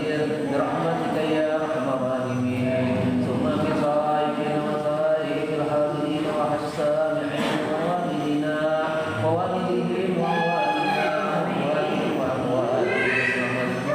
الخير برحمتك يا أرحم الراحمين ثم بصائب وصائب الحاضرين والسامعين ووالدنا ووالدهم وأموالنا وأموالهم وأموالهم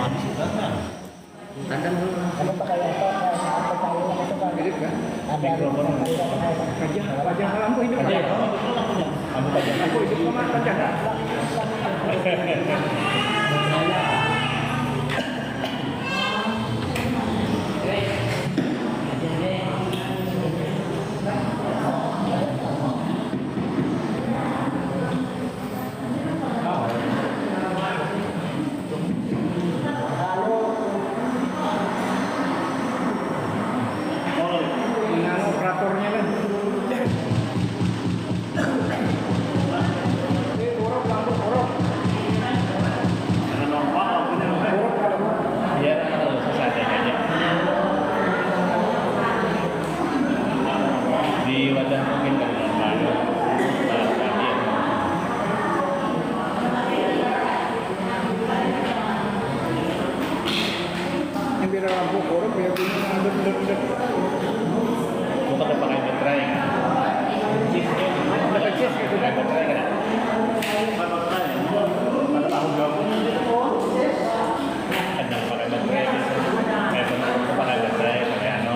Tandang dulu. Ano pa kaya ito? Apa tayo na ito ba? Mirip kan? Pajang lampu hidup aja. Lampu hidup sama pajang. Operatornya kan. Biar kalau seadanya di wadah mungkin kan normal. Yang biar lampu korup biar bunyi ngendut-ngendut. Bukan pakai baterai. Ada jas gitu kan. Baterai kan? Pada tahun 20. Ada pakai baterai. Pakai baterai pakai anu.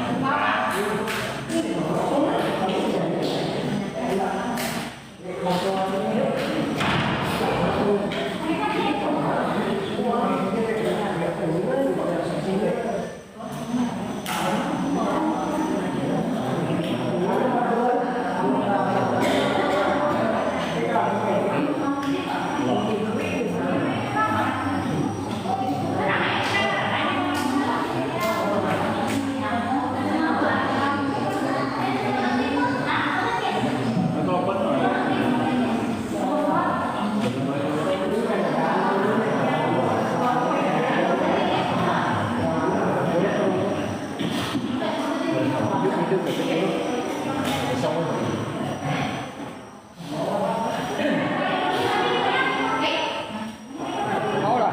Mau lah.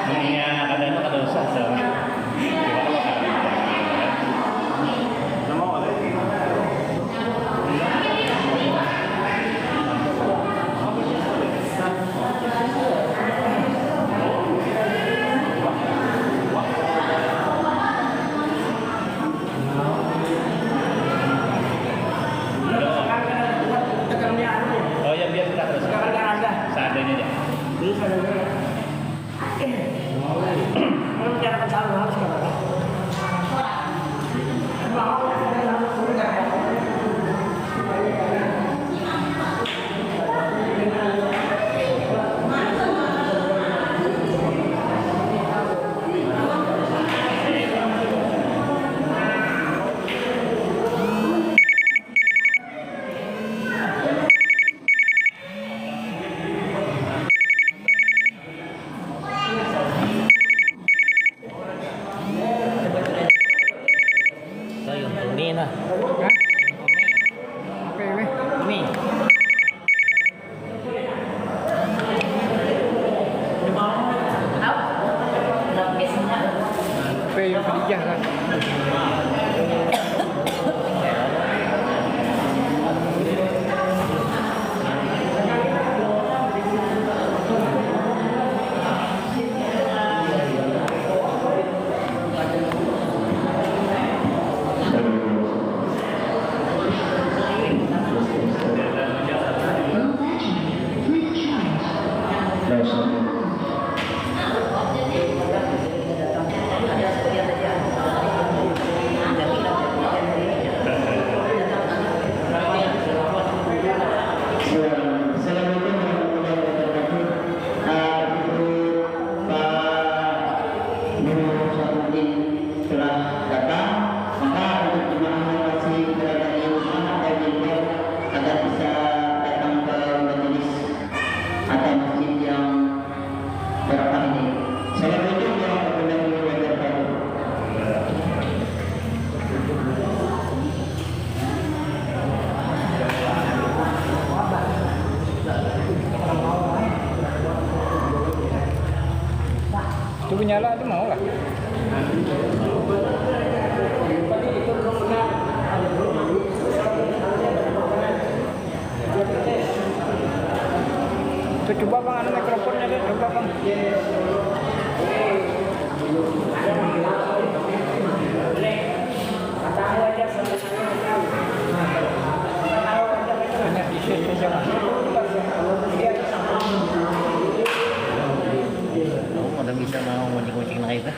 Ini kadang kada usah sama. Kalau kada. Oh ya biar kita terus. Seadanya aja. So yung tuni na. Hah? Apa ini? Tuni. Apa yang Khadijah kan? Assalamualaikum warahmatullahi wabarakatuh. Ibu Pak Nur Samuddin telah datang, maka untuk jemaah yang masih berada di rumah atau di luar agar bisa datang ke majelis atau masjid yang barokah ini. Assalamualaikum warahmatullahi wabarakatuh. Coba nyala itu mau lah. Coba bang, ada mikrofonnya deh, coba bang. Udah bisa mau kucing-kucing lagi kan?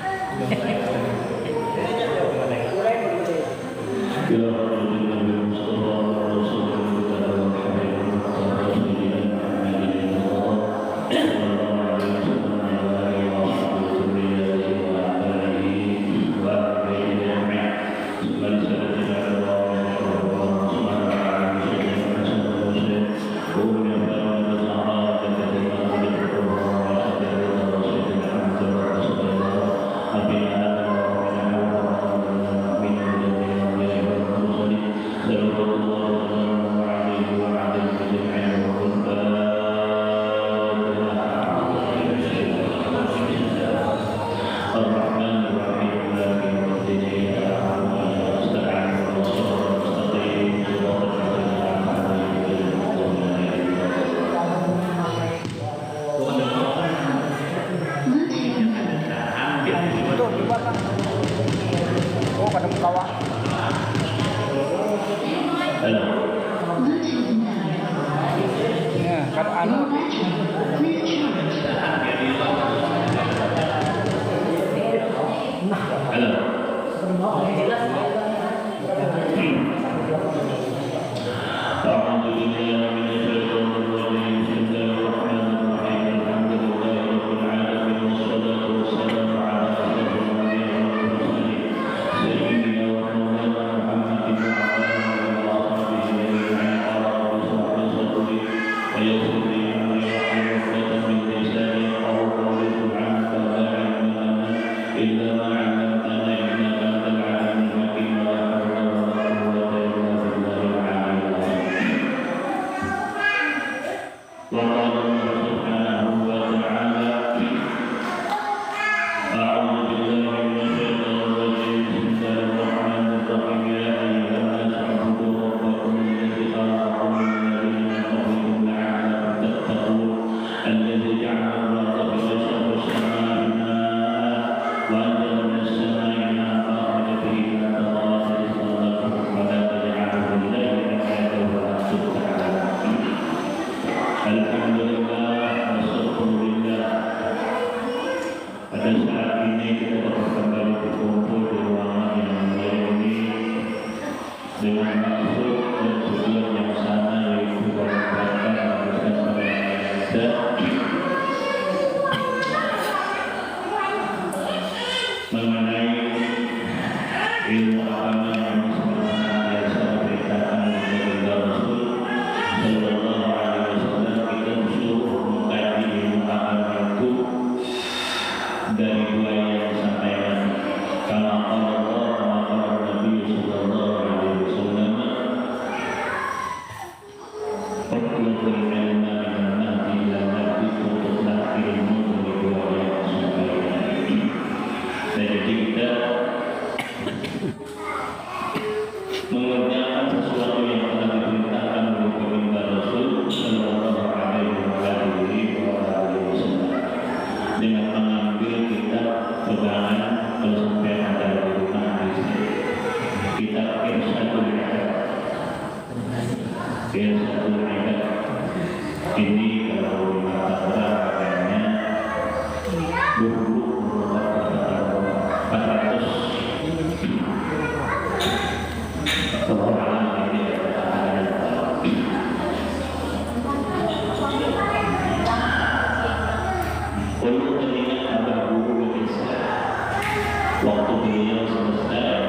Waktu beliau selesai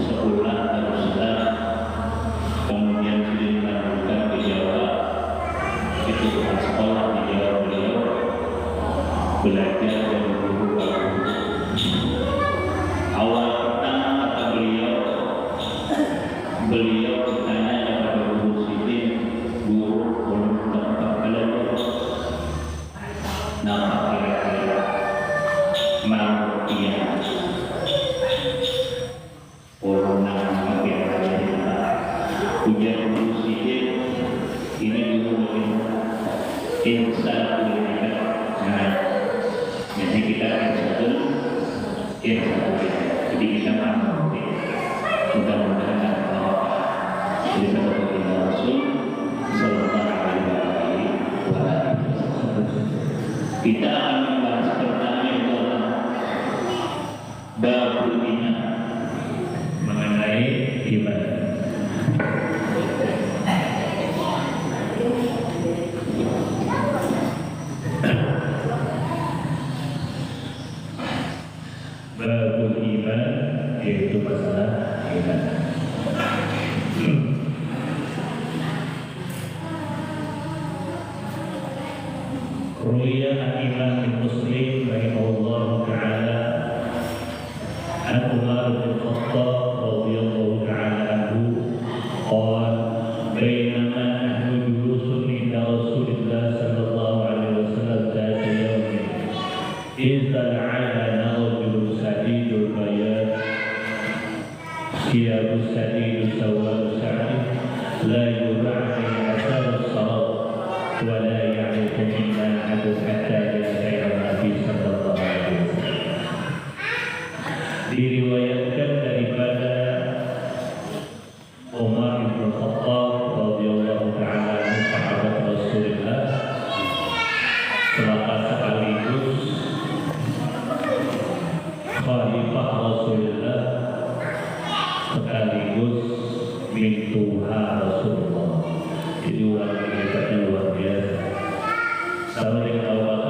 sekolah terus kemudian beliau melanjutkan ke Jawa, itu bukan sekolah di Jawa, beliau belajar dari guru baru. Awal pertama kata beliau bertanya kepada guru Siti, guru tempat belajar, nama kira-kira menurut dia ujian guru Siti ini dulu Insan nah, jadi kita insan jadi kita mampu mudah-mudahan jadi seperti Rasul Sallallahu Alaihi Wasallam. Kita akan membahas pertama itu adalah bab iman, mengenai iman. Babul iman yaitu masalah iman. Ruya al-Imam al-Muslim rahimahullah ta'ala an Umar bin Khattab radhiyallahu ta'ala anhu qala bainama nahnu julusun inda Rasulillah sallallahu alaihi wasallam dhata yawmin idza al'ana rajulun sadidul bayad siyabus sadidus sawal sa'id la yura'ni athar as-salat wa la ya'rifu minna ahadun hatta yasai'a Nabi sallallahu alaihi wasallam. Diriwayatkan daripada Umar bin Khattab radhiyallahu ta'ala anhu sahabat Rasulullah selama sekaligus khalifah Rasulullah sekaligus mintuha Rasulullah. Jadi wanita luar biasa. Sama dengan awal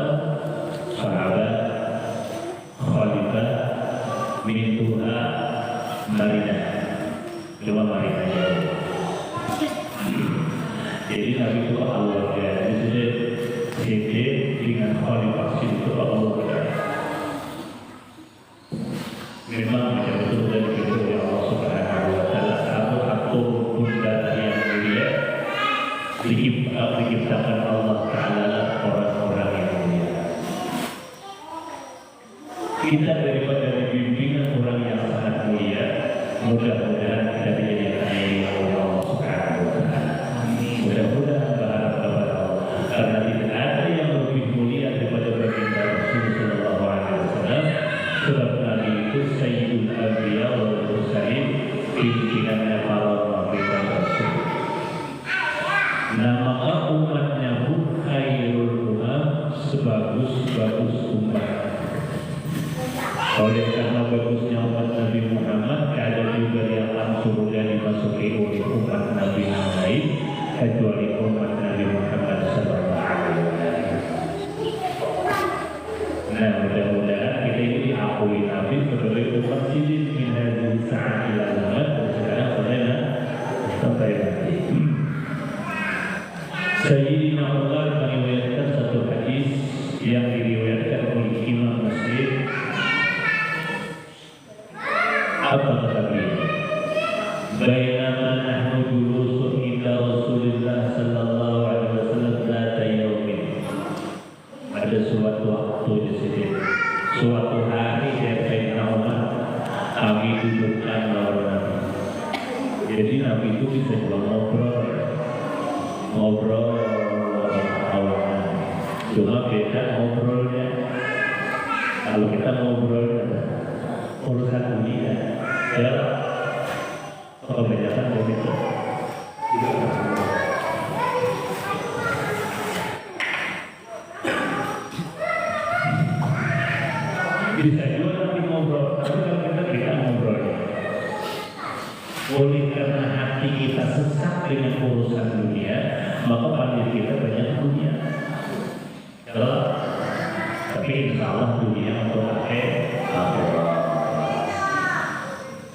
sahabat khalifah mintuha Marinah, cuma Marinah jauh. Jadi Nabi itu awal dia, jadi CD dengan khalifah itu awal dia. Memang betul-betul dari itu ya Allah Subhanahu Wa Taala satu bunda yang mulia diciptakan Allah Taala orang-orang yang mulia. Kita daripada bimbingan orang yang sangat mulia, mudah-mudahan kita dijadikan oleh Allah Subhanahu Wa Taala. Mudah-mudahan berharap kepada Allah, karena tidak ada yang lebih mulia daripada baginda Rasulullah Sallallahu Alaihi Wasallam. Sebab Nabi itu Sayyidul Anbiya wal Mursalin, pimpinannya para nabi dan rasul. Nama umatnya pun khairul umam, sebagus-bagus umat. Oleh karena bagusnya umat Nabi Muhammad, ada juga yang langsung dan dimasuki oleh umat Nabi yang lain, kecuali umat Nabi Muhammad Sallallahu Alaihi Wasallam. Nah, mudah-mudahan kita ini diakui Nabi sebagai umat sidin min hadhihi sa'ah ila zaman, dan sekarang bolehlah sampai nanti. Sayyidina Umar meriwayatkan satu hadis yang diriwayatkan oleh Imam Muslim. Apa kata beliau? Bainama nahnu julusun inda Rasulillah sallallahu alaihi wasallam dzata yaumin. Ada suatu waktu di sini, suatu hari Sayyidina Umar kami dudukkan lawan Nabi. Jadi Nabi itu bisa ngobrol awalnya. Cuma beda ngobrolnya. Kalau kita ngobrol urusan dunia, ya kebanyakan begitu. Bisa juga nanti ngobrol, tapi kalau kita ngobrol, oleh karena hati kita sesak dengan urusan dunia, maka panggil kita banyak dunia. Tapi insya Allah dunia untuk akhirat,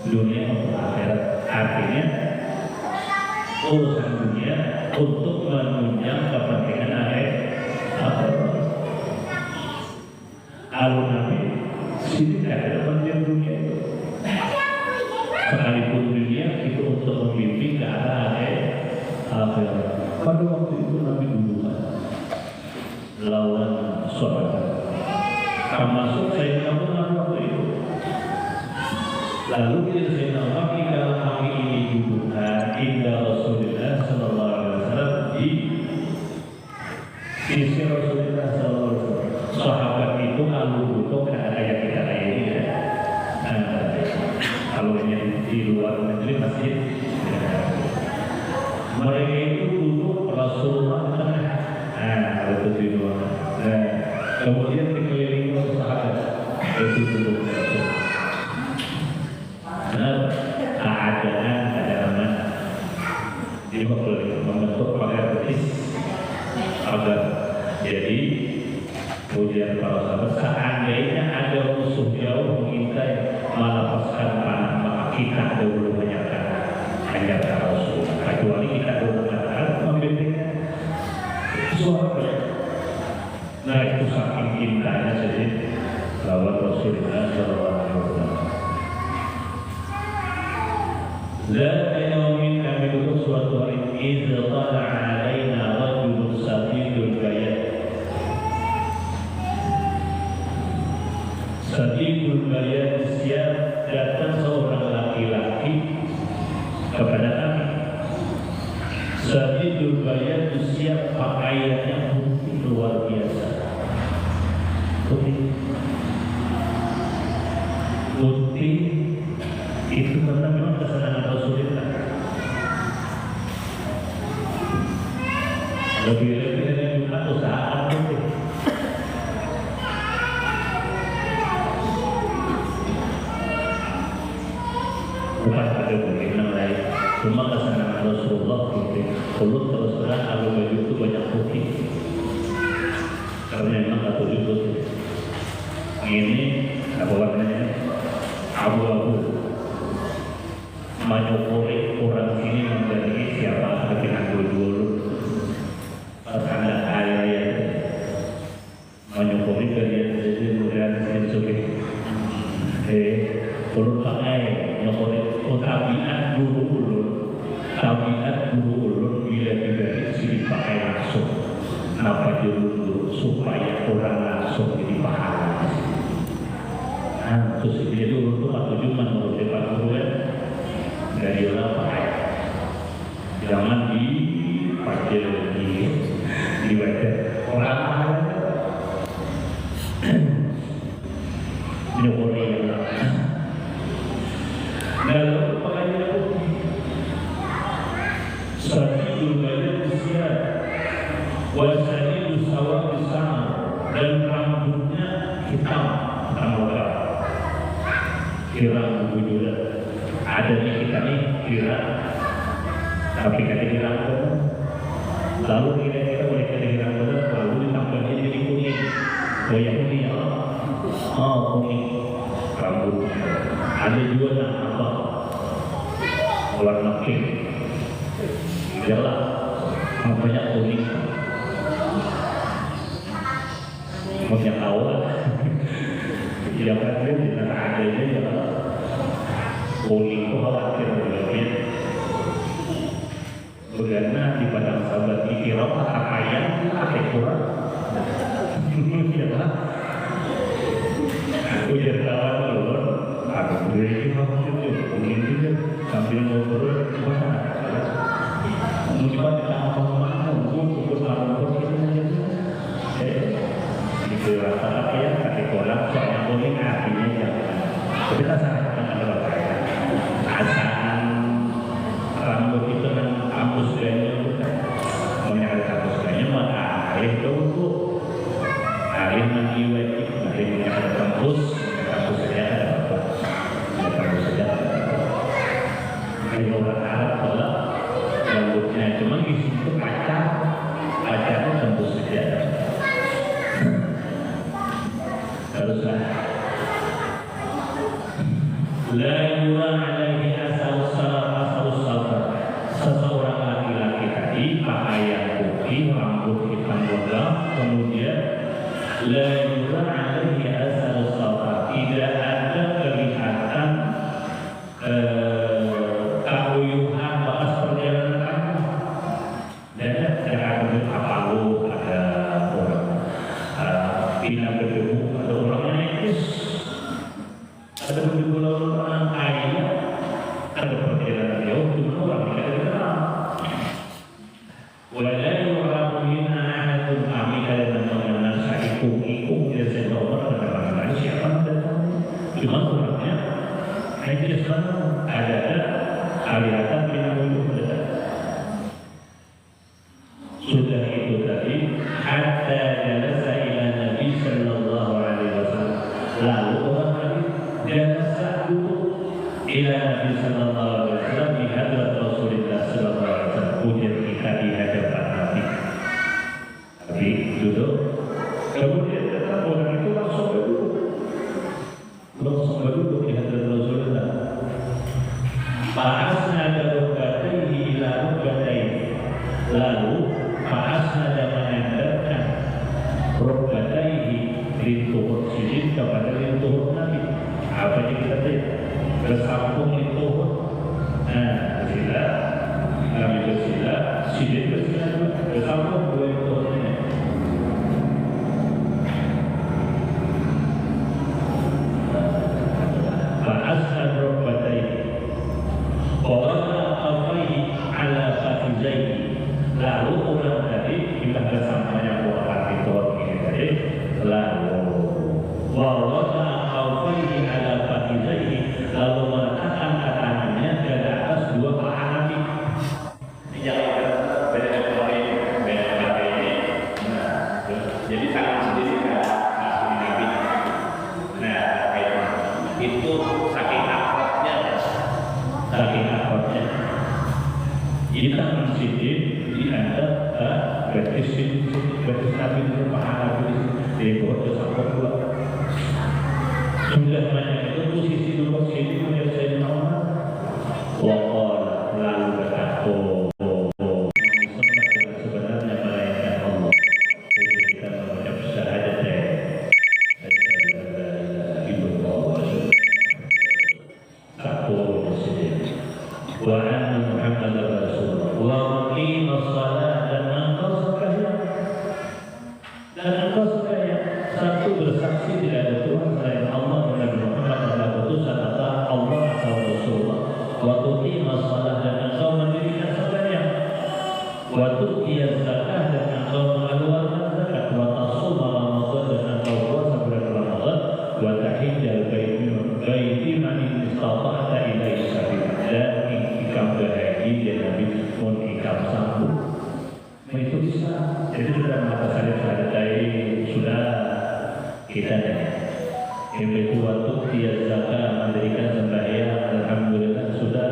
dunia untuk akhirat, artinya urusan dunia untuk menunjang kepentingan akhirat. Kalau Nabi sini ada kepentingan dunia, sekalipun dunia itu untuk membimbing ke arah akhirat. Pada waktu itu Nabi dulu lawan sahabat, termasuk Sayyidina Umar waktu itu. Lalu Sayyidina Umar kalau kami ini dudukkan indah Rasulullah Sallallahu Alaihi Wasallam di sisi Rasulullah SAW. Sahabat itu kalau butuh nggak ada yang kita ini ya. Kalau yang di luar negeri pasti mereka itu dulu Rasulullah itu di luar. Kemudian dikelilingi oleh sahabat itu dulu Rasulullah. Ada aman. Jadi membentuk pagar betis agar jadi kemudian para sahabat seandainya ada musuh jauh mengintai melepaskan panah maka kita dulu menyatakan hanya Rasul kecuali kita dulu menyatakan membentuknya suara. Nah itu saking cintanya jadi lawan Rasulullah SAW. Zat yaumin kami duduk suatu hari idza tala'a alaina rajulun sadidul bayad. Sadidul bayad siap datang seorang laki-laki kepada kami. Sadidul bayad siap pakaiannya putih luar biasa. Putih itu karena memang kesenangan Rasulullah. Lebih-lebih dari Jumat usahaan putih. Bukan pada mungkin lain, cuma kesenangan Rasulullah putih. Kalau terus terang kalau baju itu banyak putih, karena memang satu itu ini apa warnanya? Abu-abu. Menyokori orang sini memberi siapa dengan dulu tanda ayat menyokori kalian jadi kemudian sini perlu pakai menyokori tabiat guru ulun bila diberi sini pakai langsung kenapa dulu supaya orang langsung jadi pahala. Terus dia dulu tuh atau cuma menurut Pak Guru dari orang pakai jangan dipakai di wajah orang nyokori yang dalam pakaian putih sadidul bayad siap wasadidul sawab besar dan rambutnya hitam rambut kirang wujud ada di kita nih kirang tapi kata kirang lalu kita boleh kata kirang lalu ditambahnya jadi kuning yang kuning kuning rambut ada juga yang apa warna pink jelas makanya kuning makanya awal yang ada di tanah adanya ya kuning itu khawatir berlebih bagaimana di padang sahabat dikira pakaian pakai kurang ya lah ujar kawan ulur aku beri maksudnya kuning juga sambil ngobrol mana mungkin apa mana ukur lalu itu rasa pakaian pakai kurang soalnya kuning artinya jangan kita sarankan adalah pakaian asal rambut itu kan kampus gayanya bukan menyangka kampus gayanya maka alih dulu alih menjiwai alih menyangka kampus saja ada apa kampus saja kalau orang Arab kalau rambutnya cuma di situ pacarnya kampus saja teruslah la yura alaihi asal salat seseorang laki-laki tadi pakaian putih rambut hitam boga kemudian la yura alaihi asal salat tidak ada kelihatan keuyuhan bekas perjalanan kamu dan ada apa lu ada orang pindah berdebu ada orang yang ada berdebu orang kaya ada perjalanan jauh cuma orang tidak dikenal wala yu'rafu minna ahadun kami itu semua ada alihatan minamulu ada. Sudah itu tadi hatta jalasa ila Nabi sallallahu alaihi wasallam. Lalu orang tadi jalasa duduk ila Nabi sallallahu alaihi wasallam di hadrat Rasulullah sallallahu alaihi wasallam. Kemudian kita di hadapan Nabi. Nabi duduk. Kemudian datang orang itu langsung berduduk di hadapan Rasulullah. Fa'asna rukbatayhi ila rukbatayhi. Lalu fa'asna menyandarkan rukbatayhi lintuhur sujud kepada lintuhur Nabi. Apa yang kita lihat? Bersambung lintuhur. Nah, bersila Nabi bersila, sujud bersila, bersambung dua lintuhurnya. Fa'asna rukbatayhi Qala khafaihi ala fakhizaihi. Lalu orang tadi kita bersamanya buat itu ini tadi. Lalu wala khafaihi ala fakhizaihi. Lalu meletakkan tangannya di atas dua paha Nabi. Jangan beda ini. Nah, jadi tangan sendiri kan Nabi. Nah, itu saking akrabnya. Kita mensidin di antara betis Nabi di rumah Nabi di bawah sampai dua. Sudah banyak itu posisi dua sini punya saya nama. Waqala lalu berkata, sebenarnya malaikat Allah. Untuk kita mengucap syahadat satu disini. Wa anna Muhammadar Rasulullah wa aqima shalah dan engkau sekalian satu bersaksi tidak ada Tuhan selain Allah dan Nabi Muhammad adalah utusan Allah atau Rasulullah. Wa tuqima shalah dan engkau mendirikan sembahyang. Wa tu'tiyaz zakah dan engkau mengeluarkan zakat. Wa tasuma Ramadan dan engkau puasa bulan Ramadan. Wa tahijjal baiti man istata'ta ilaihi sabila. Dan ikam berhaji dia Nabi pun ikam sambung. Itu bisa. Jadi sudah mengatakan dari sudah kita yang itu waktu dia zakat mendirikan sembahyang. Alhamdulillah sudah.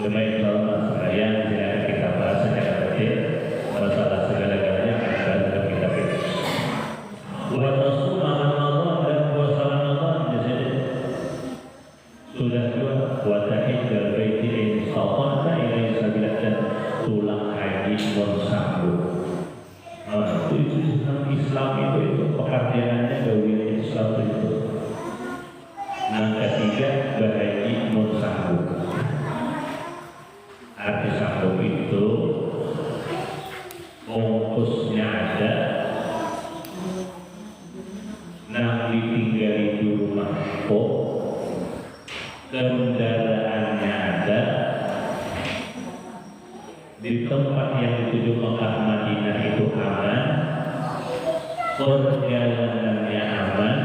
Lumayan kalau sembahyang tidak kita bahas secara detail masalah segala-galanya akan dalam kitab ini. Wa tasuma Ramadan dan puasa Ramadan di sini. Sudah dua watahijjal baiti in istata'ta ilaihi sabila dan tulang haji bersambung. Itu Islam itu pekerjaannya gawian Islam itu. Yang ketiga berhaji bersambung. Arti sambung itu ongkosnya ada, nak ditinggali di rumah kok. Kendaraannya ada di tempat yang dituju Mekah Madinah itu aman, perjalanannya aman,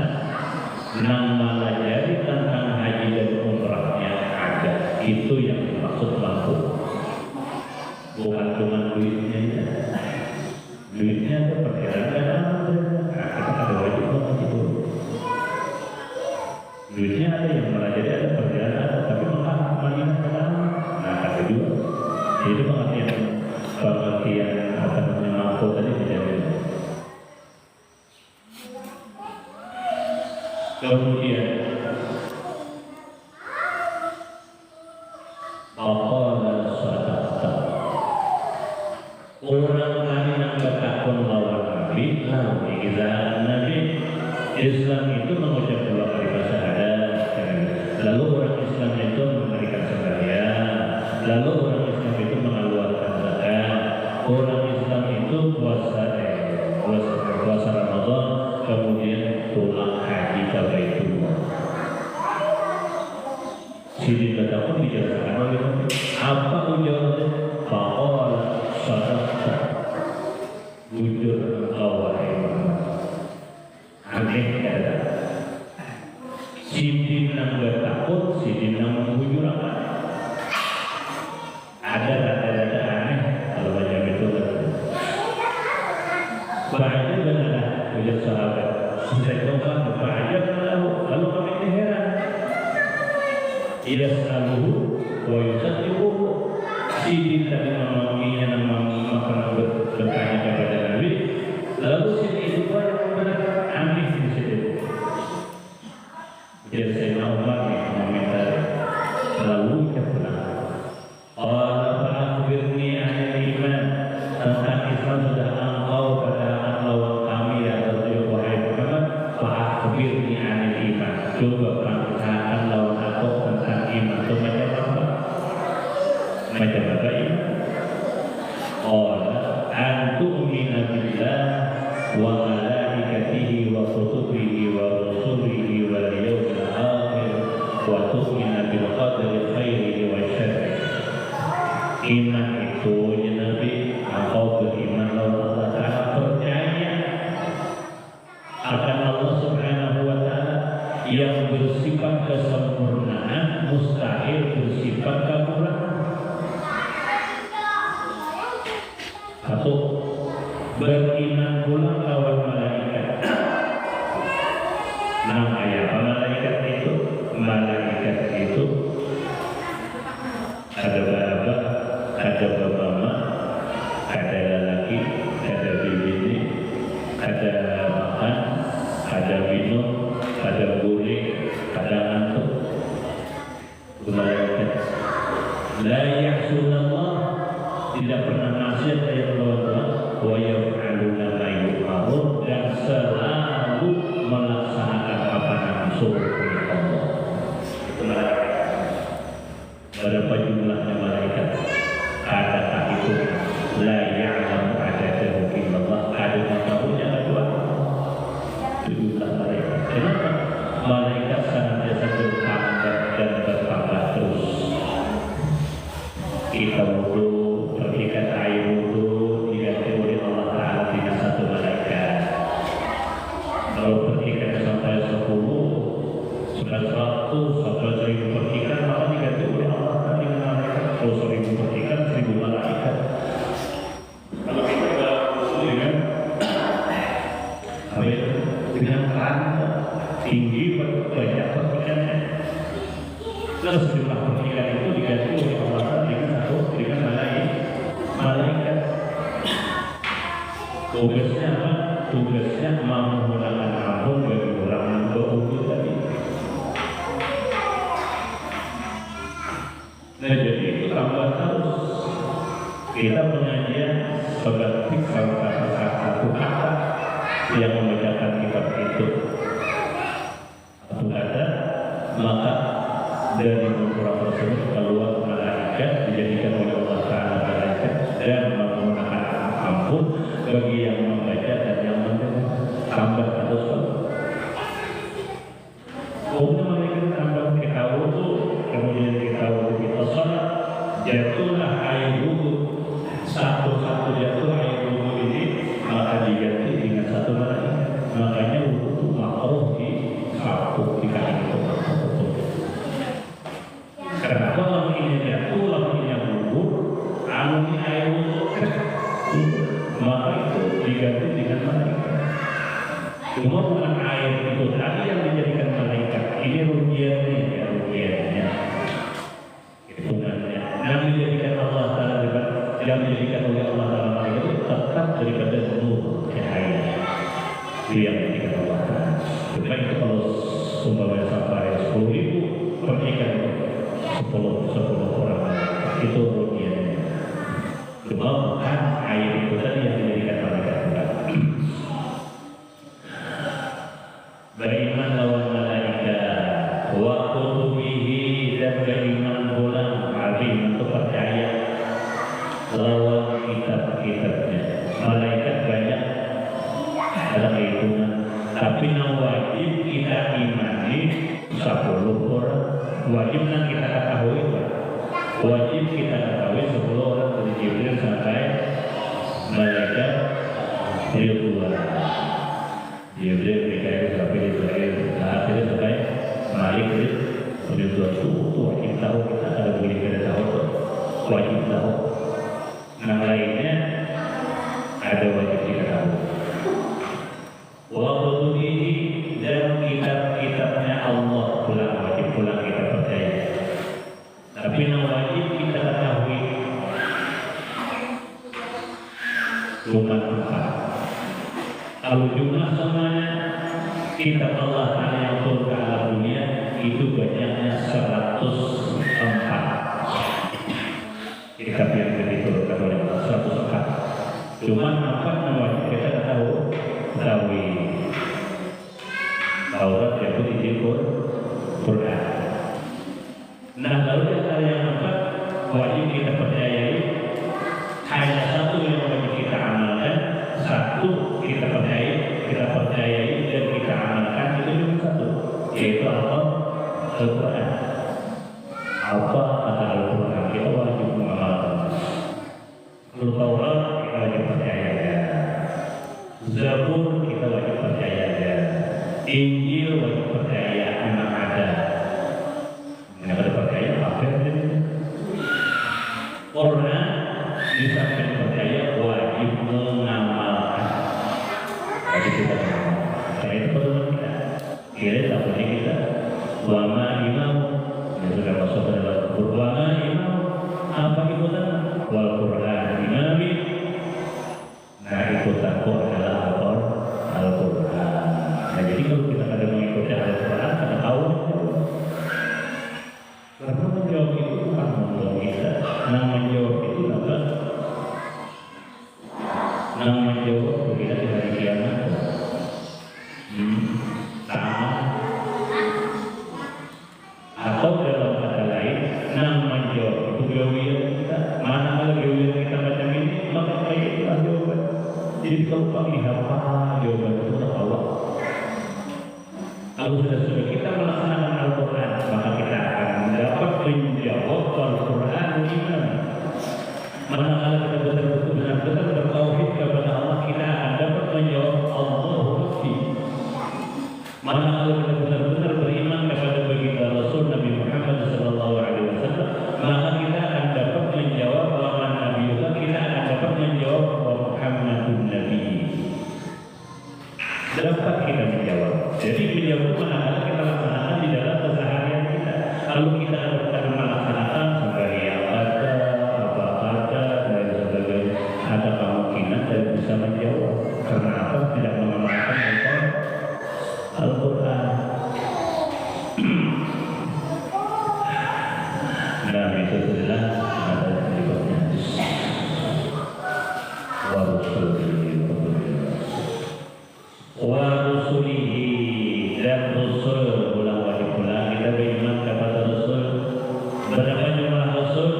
nang melajari tentang haji dan umrahnya ada. Itu yang dimaksud mampu, bukan cuma duitnya ya. Duitnya ada perjalanan aman, kita ada wajib banget itu. Duitnya ada yang melajari ada perjalanan, tapi Mekah Madinah aman. Nah, kata dua. Itu pengertian apa namanya mampu tadi tidak. Kemudian maqala sadaqta. Orang lain yang bertakwa lawan Nabi, lalu izah Nabi. Islam itu mengucap dua kalimat syahadat. Lalu orang Islam itu memberikan sembahyang. Lalu orang Islam itu mengeluarkan zakat. Orang Islam itu puasa Ramadan, kemudian pulang haji ke Baitullah. Sini kata pun dijelaskan oleh Nabi. Apa ujarnya? Faqala sadaqta. Jujur engkau wahai Muhammad. Aneh kata. Sini Fa'ajab adalah ujar sahabat. Saya tahu fa'ajab lalu kami ini heran. Yas'aluhu wa yusaddiquhu. Si jin tadi memanggilnya nama makanan bertanya kepada Nabi. Lalu si itu yang membenarkan aneh di situ. Jadi saya Umar mengomentari. Lalu dia pulang. Allah fa'akhbirni anil iman. Tentang Islam sudah engkau pada lawan kami ya Rasul wahai Muhammad. Fa'akhbirni anil iman. Coba perhatikan lawan aku tentang iman itu macam apa? Macam apa iman? Allah antu'mina billah wa malaikatihi wa kutubihi wa rusulihi wal yawmil akhir wa tu'mina bil qadri khairihi wa syarrihi. Iman itu ya Nabi, engkau beriman lawan Allah Ta'ala, percaya akan Allah Subhanahu wa Ta'ala yang bersifat kesempurnaan, mustahil bersifat kekurangan. Satu, beriman pula lawan malaikat. Namanya apa malaikat itu? Malaikat itu ada bapa, ada mama, ada lelaki, ada bini, ada makan, ada minum, ada boleh, ada ngantuk. Malaikat la ya'sunallah, tidak pernah maksiat kepada Allah, wa yaf'aluna ma yu'marun, dan selalu melaksanakan apa yang disuruh oleh Allah. Itu malaikat. Berapa jumlahnya malaikat? Adakah itu la ya'lamu adadahu illallah, ada yang tahunya kedua. Jumlah malaikat. Kenapa? Malaikat senantiasa bertambah dan bertambah terus. Kita wudhu, percikan air wudhu diganti oleh Allah Ta'ala dengan satu malaikat. Kalau percikan sampai 10, sudah 100, sampai 1000 percikan, maka diganti oleh Allah Ta'ala dengan malaikat. Kalau 1000 percikan, 1000 malaikat. Kalau kita dengan dengan kerana tinggi banyak percikannya, lalu sejumlah percikan itu diganti oleh Allah Ta'ala dengan malaikat. Tugasnya apa? Tugasnya menggunakan ampun bagi orang yang berwudu tadi. Nah, jadi itu tambah terus. Kita pengajian seperti salah satu kata yang membedakan kitab itu. Satu kata, maka dari Al-Quran tersebut keluar malaikat, dijadikan oleh Allah Ta'ala malaikat, dan menggunakan ampun bagi yang membaca dan yang mendengar. Tambah terus. Kemudian malaikat tambah kita wudhu, kemudian kita wudhu kita salat, jatuhlah air wudhu, satu-satu jatuh air wudhu ini maka diganti dengan satu malaikat. Makanya wudhu itu makruh di sapu di kaki itu. Kenapa lakinya jatuh, lakinya gugur, anunya air wudhu, maka itu diganti dengan malaikat. Cuma bukan air itu tadi yang dijadikan malaikat. Ini rugiannya, ya rugiannya, hitungannya. Yang dijadikan Allah Ta'ala, yang dijadikan oleh Allah Ta'ala malaikat itu tetap daripada nur cahaya. Itu yang dijadikan Allah Ta'ala. Cuma itu kalau umpamanya sampai 10.000 percikan itu 10 orang itu rugiannya. Cuma bukan air itu tadi yang dijadikan malaikat. Beriman lawan malaikat, wa kutubihi, dan beriman pula alim untuk percaya lawan kitab-kitabnya. Malaikat banyak ada hitungan, tapi yang wajib kita imani 10 orang. Wajib yang kita ketahui, wajib kita ketahui 10 orang dari Jibril sampai malaikat Ridwan. Jibril, Mikail, sampai Israel, akhirnya sampai Malik Ridwan itu wajib tahu, kita ada boleh kita tahu, wajib tahu. Yang lainnya ada wajib kita tahu. Kalau jumlah semuanya kitab Allah Ta'ala yang turun ke alam dunia itu banyaknya 104 kitab yang diturunkan oleh Allah, 104. Cuman apa namanya kita tahu Taurat yaitu Injil Quran. Nah lalu yang keempat wajib kita percayai hanya satu yang wajib kita amalkan, satu kita percayai dan kita amalkan itu cuma satu, yaitu Al-Quran. Apa kata Al-Quran kita wajib mengamalkan. Kalau Taurat kita wajib percaya, Zabur kita wajib percaya, Injil wajib percaya memang ada. Yang ada percaya apa? Quran disampaikan percaya wajib mengamalkan. Wajib kita mengamalkan. Karena itu pedoman kita. Kira takutnya kita wama imam yang sudah masuk ke dalam wama imam apa ikutan wal Quran imami. Nah ikutan kok adalah Al-Quran. Nah jadi kalau kita ada mengikuti Al-Quran kita tahu. Karena menjawab itu bukan untuk kita. Nah menjawab itu apa? Nah menjawab kita di hari kiamat. Sama. Atau dalam kata lain, nah menjawab itu gawian kita. Mana kalau gawian kita macam ini, maka itulah jawaban. Jadi kalau kami hafal jawaban itu Allah. Kalau sudah kita melaksanakan Al-Quran, maka kita akan dapat menjawab Al-Quran iman. Manakala kita benar-benar bertauhid kepada Allah, kita akan dapat menjawab Allahu Akbar. Manakala kita benar-benar beriman kepada baginda Rasul Nabi Muhammad SAW, maka kita akan dapat menjawab Waman Nabiullah, kita akan dapat menjawab Wa Muhammadun Nabi. Dapat kita menjawab. Jadi menjawab manakala kita laksanakan di dalam keseharian kita. Kalau kita akan melaksanakan sebagai apa dan sebagainya, ada kemungkinan tidak bisa menjawab. Karena apa? Tidak mengamalkan Al-Quran. Nah itu adalah ada berikutnya. Wa rusulihi dan Rasul ulang kita beriman kepada Rasul. Berapa jumlah Rasul?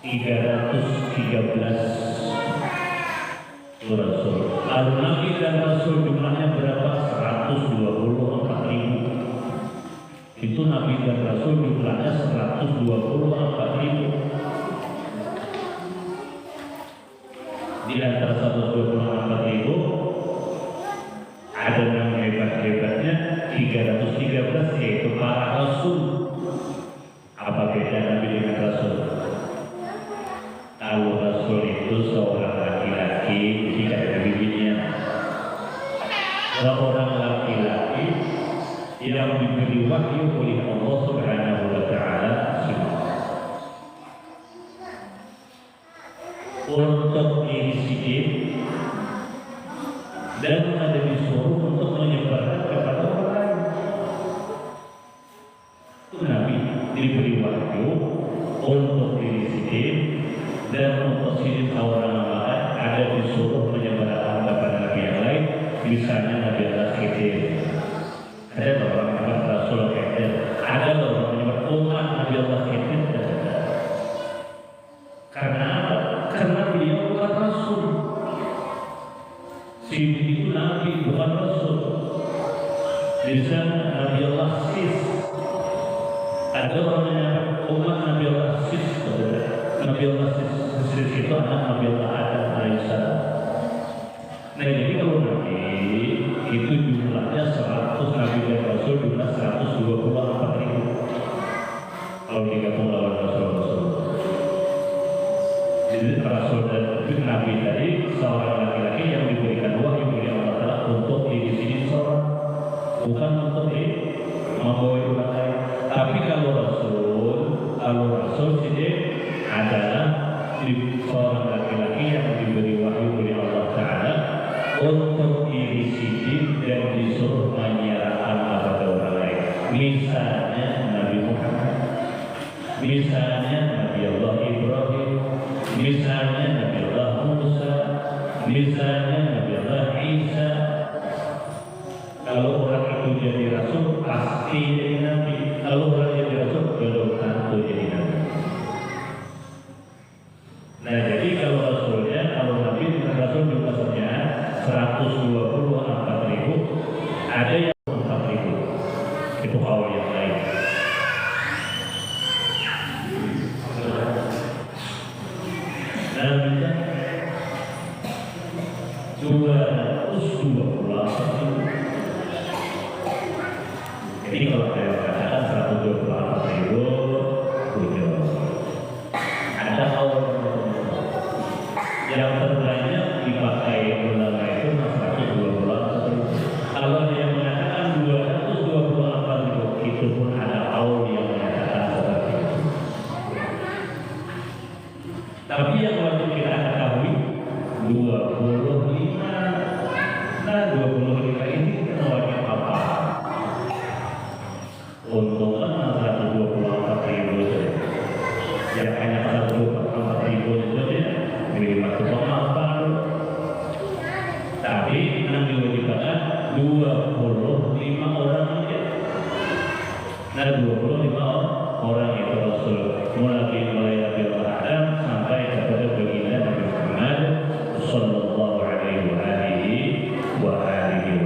313 Rasul. Lalu Nabi dan Rasul jumlahnya berapa? 124.000. Itu Nabi dan Rasul jumlahnya 124.000. Di antara 124.000 ada yang hebat-hebatnya 313, yaitu para Rasul. Apa beda Nabi dengan Rasul? Kalau Rasul itu seorang laki-laki tidak ada bibinya. Seorang laki-laki yang diberi wahyu oleh Allah Subhanahu wa Ta'ala untuk inisiatif dan ada disuruh untuk menyebarkan kepada orang lain. Itu Nabi diberi wahyu untuk inisiatif dan untuk sini orang lain, ada disuruh menyebarkan kepada Nabi yang lain. Misalnya Nabi Allah Khidir, ada orang menyebut Rasul Khidir, ada orang menyebut umat Nabi Allah Khidir. Karena apa? Karena beliau bukan Rasul. Khidir itu Nabi, bukan Rasul. Di sana Nabi Allah Sis. Ada orang menyebut umat Nabi Allah Sis. Nabi Allah Sis itu anak Nabi Allah Adam alaihissalam. Nah jadi kalau Nabi itu jumlahnya 100, Nabi dan Rasul jumlah 124.000. Kalau digabung lawan Rasul. Jadi Rasul dan Nabi tadi seorang laki-laki yang diberikan wahyu oleh Allah Ta'ala untuk di sini seorang, bukan untuk membawa orang lain. Tapi kalau Rasul ini adalah seorang laki-laki yang diberi wahyu oleh untuk iri sidik dan disuruh menyerahkan kepada orang lain. Misalnya Nabi Muhammad, misalnya Nabi Allah Ibrahim, misalnya Nabi Allah Musa, misalnya Nabi Allah Isa. Kalau orang itu jadi rasul pasti jadi nabi. Kalau orang jadi rasul belum tentu jadi nabi. Nah jadi kalau rasulnya, kalau nabi dan rasul juga maksudnya 124.000, ada yang 4.000. Itu kaul yang lain. Nah bisa 228.000. Jadi kalau saya katakan 128.000 tujuh. Ada kaul yang terbanyak dipakai ulama itu 128.000. Kalau dia mengatakan 228.000, itu pun ada kaul yang mengatakan seperti itu. Tapi yang wajib kita ketahui 25. Nah 25 ini wajib apa? Untungan 124.000 itu, yang hanya 124.000 itu ya, minimal apa? Tapi yang diwajibkan 25 orang aja. Nah 25 orang itu Rasul mulai Nabi Adam sampai kepada baginda Nabi Muhammad Sallallahu Alaihi Wasallam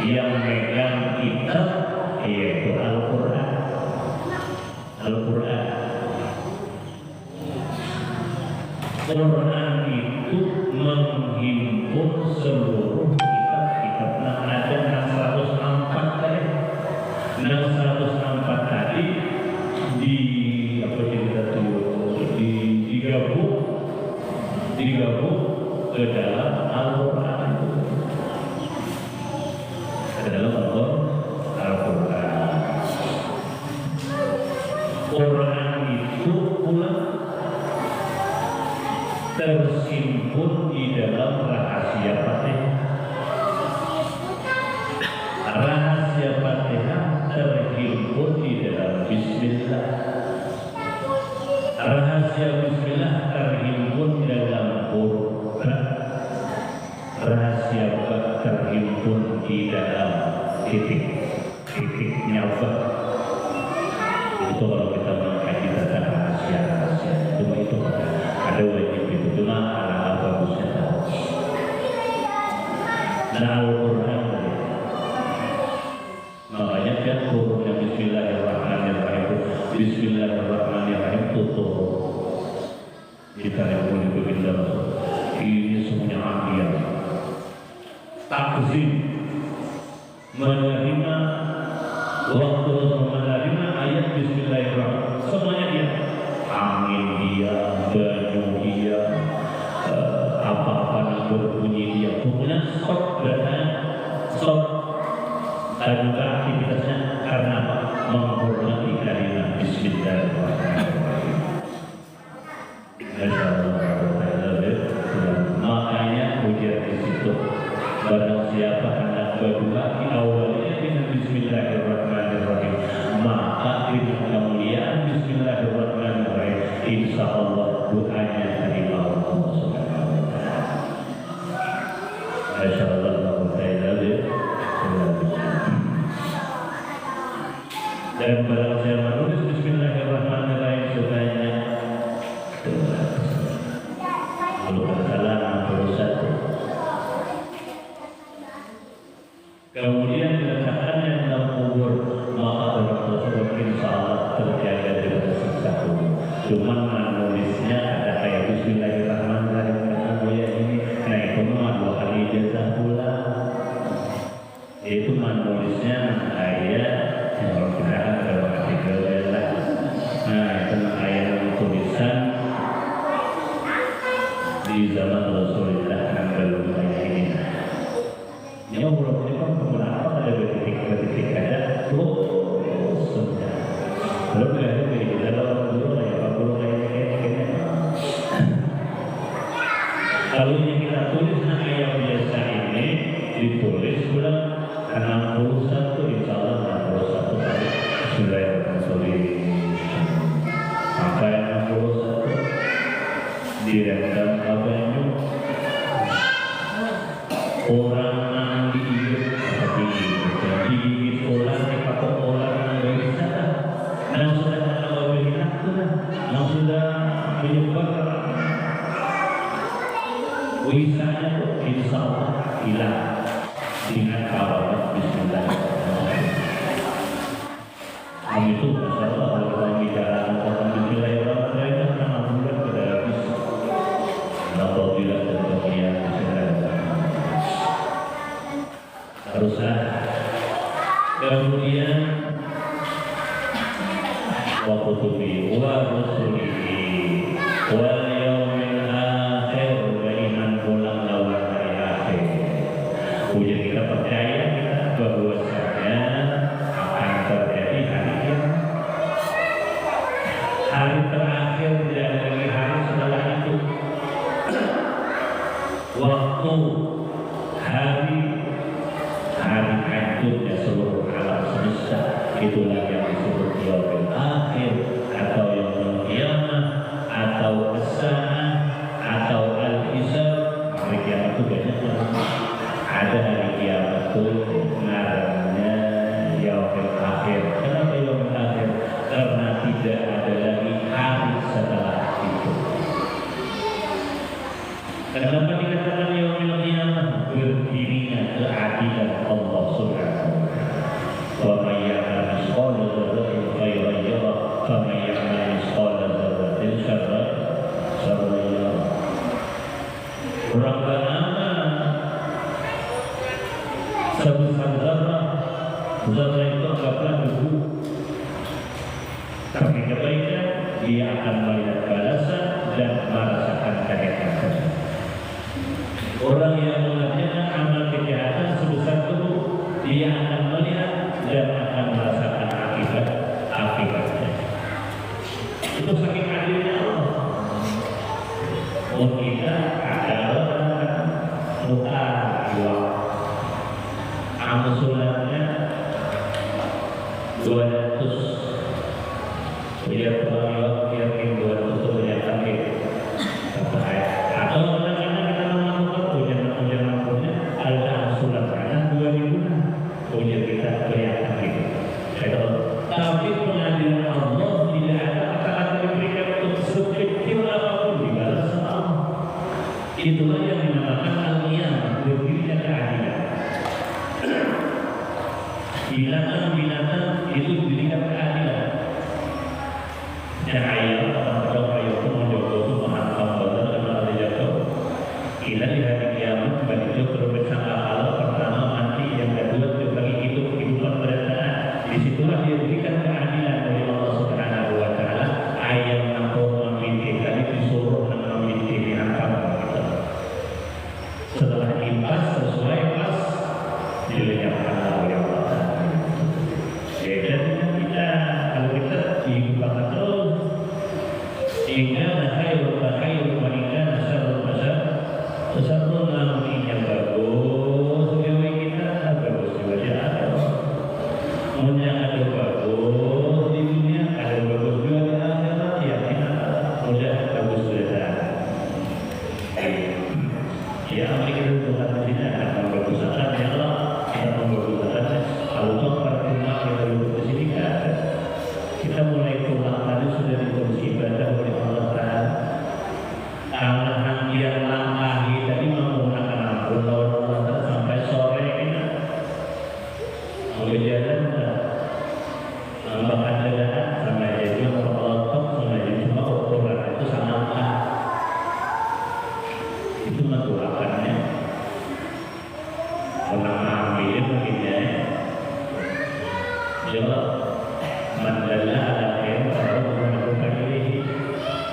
yang megang kitab yaitu Al-Quran. Al-Quran itu menghimpun seluruh kitab-kitab. Nah ada 104 tadi. 104 tadi digabung ke dalam Al-Quran. Ke dalam Al-Quran. Quran itu pula tersimpun di dalam rahasia Fatihah. Rahasia Fatihah terhimpun di dalam Bismillah. Rahasia Bismillah terhimpun dalam Quran. Rahasia Bab terhimpun di dalam titik-titiknya Bab. Itu kalau kita mengkaji tentang rahasia-rahasia itu ada wajib itu, cuma ala bagusnya tahu. Nah Al-Quran makanya kan turunnya Bismillahirrahmanirrahim. Bismillahirrahmanirrahim tutup. Kita yang boleh begitu ini semuanya ambiar. Takzim menerima waktu menerima ayat Bismillahirrahmanirrahim, semuanya dia. Angin dia, banyu dia, apa-apa yang berbunyi dia, pokoknya stop dan stop. Dan juga aktivitasnya karena apa? Menghormati kalimat Bismillahirrahmanirrahim. Makanya ujian di situ. Barang siapa hendak berdoa di awalnya dengan Bismillahirrahmanirrahim, maka dengan kemuliaan Bismillahirrahmanirrahim, insya Allah doanya terima Allah Subhanahu wa Ta'ala. Masya Allah, dan barang siapa menulis Bismillahirrahmanirrahim sebanyak 200. Kalau bersalah 61. Kemudian diletakkannya dalam kubur, maka orang tersebut insya Allah terjaga dari siksa kubur. Cuma menulisnya ada kayak Bismillahirrahmanirrahim kata ya ini, nah itu mah 2 kali ijazah pula. Itu menulisnya kayak kalau kita ada artikel lah. Nah itu kayak tulisan di zaman Rasulullah yang belum kayak ini. Ya Allah, ini kan kenapa ada detik-detik ada terus saja. Belum ada di dalam dulu kayak apa kayak. Kalau yang kita tulis hanya yang biasa ini bulan 61 insya Allah 61 hari Bismillahirrahmanirrahim sampai 61 direndam kabanya orang yang digigit seperti itu digigit orang dipatok orang yang gak bisa yang sudah berhilang yang sudah menyebar wisanya insya Allah hilang dengan kawal Bismillahirrahmanirrahim. Itu masalah orang bicara orang Bismillahirrahmanirrahim karena bulan sudah habis. Apabila tentunya haruslah kemudian waktu tubi wa rusulihi wal yaumil akhir wa iman pulang lawan hari akhir. Ujian kita percaya bahwasanya akan terjadi hari kiamat. Hari terakhir tidak ada lagi hari setelah itu. Waktu hari hancurnya seluruh alam semesta itulah yang disebut yaumil akhir atau yaumul qiyamah atau as-saah atau al-hisab. Hari kiamat itu banyak banget. Ada hari kiamat itu ngarannya yaumil akhir. Kenapa yaumil akhir? Karena tidak ada lagi hari setelah itu. Kenapa dikatakan yaumil qiyamah? Berdirinya keadilan Allah Subhanahu wa ta'ala. Wa may ya'mal mithqala dzarratin khairan yarah wa may ya'mal mithqala dzarratin syarran yarah. Orang beramal sebesar zarrah itu anggaplah debu. Tapi kebaikan dia akan melihat balasan dan merasakan kenikmatan. Orang yang mengerjakan amal kejahatan sebesar itu dia akan melihat dan akan merasakan akibatnya. Itu saking adilnya Allah. Kita ada orang luka jiwa, amal sulatnya 200, dia pernah yakin 200 itu banyak kali. Atau kadang-kadang kita melakukan ujian mampunya ada surat karena 2000 ujian kita kelihatan gitu. Tapi pengadilan Allah tidak ada kata-kata diberikan untuk sekecil apapun dibalas sama Allah. Itulah yang dinamakan al-qiyamah, berdirinya keadilan. Binatang-binatang itu diberikan keadilan. Dan ayat orang-orang ayat itu menjogo itu menghantam badan karena ada jatuh. Kita di hari kiamat bagi jatuh bersangka Allah pertama mati, yang kedua bagi hidup kehidupan berdasarkan. Disitulah dia berikan keadilan dari Allah Subhanahu wa ta'ala. Ayat mampu memiliki tadi disuruh dan memiliki dihantam kita. Setelah impas sesuai pas dilenyapkan oleh Allah. Beda dengan kita, kalau kita dihidupkan terus hingga nahayu wa hingga nasarul masar sesarul lalu yang bagus gawe kita bagus juga ada. Yang ada bagus di dunia ada bagus juga di akhirat ya kita mudah bagus juga. Ya amri kita Tuhan tidak akan bagus akan ya Allah kita membaguskan kalau tempat rumah kita duduk di sini kan kita mulai pulang tadi sudah ditulis ibadah oleh Allah Ta'ala. Anak yang lama tadi menggunakan ampun lawan Allah Ta'ala sampai sore ini mau jalan bahkan jalan sampai jadi melotot sampai jadi cuma ukuran itu sangat itu maturakannya pernah ambil begini jawab mandala ala khair wa melakukan ini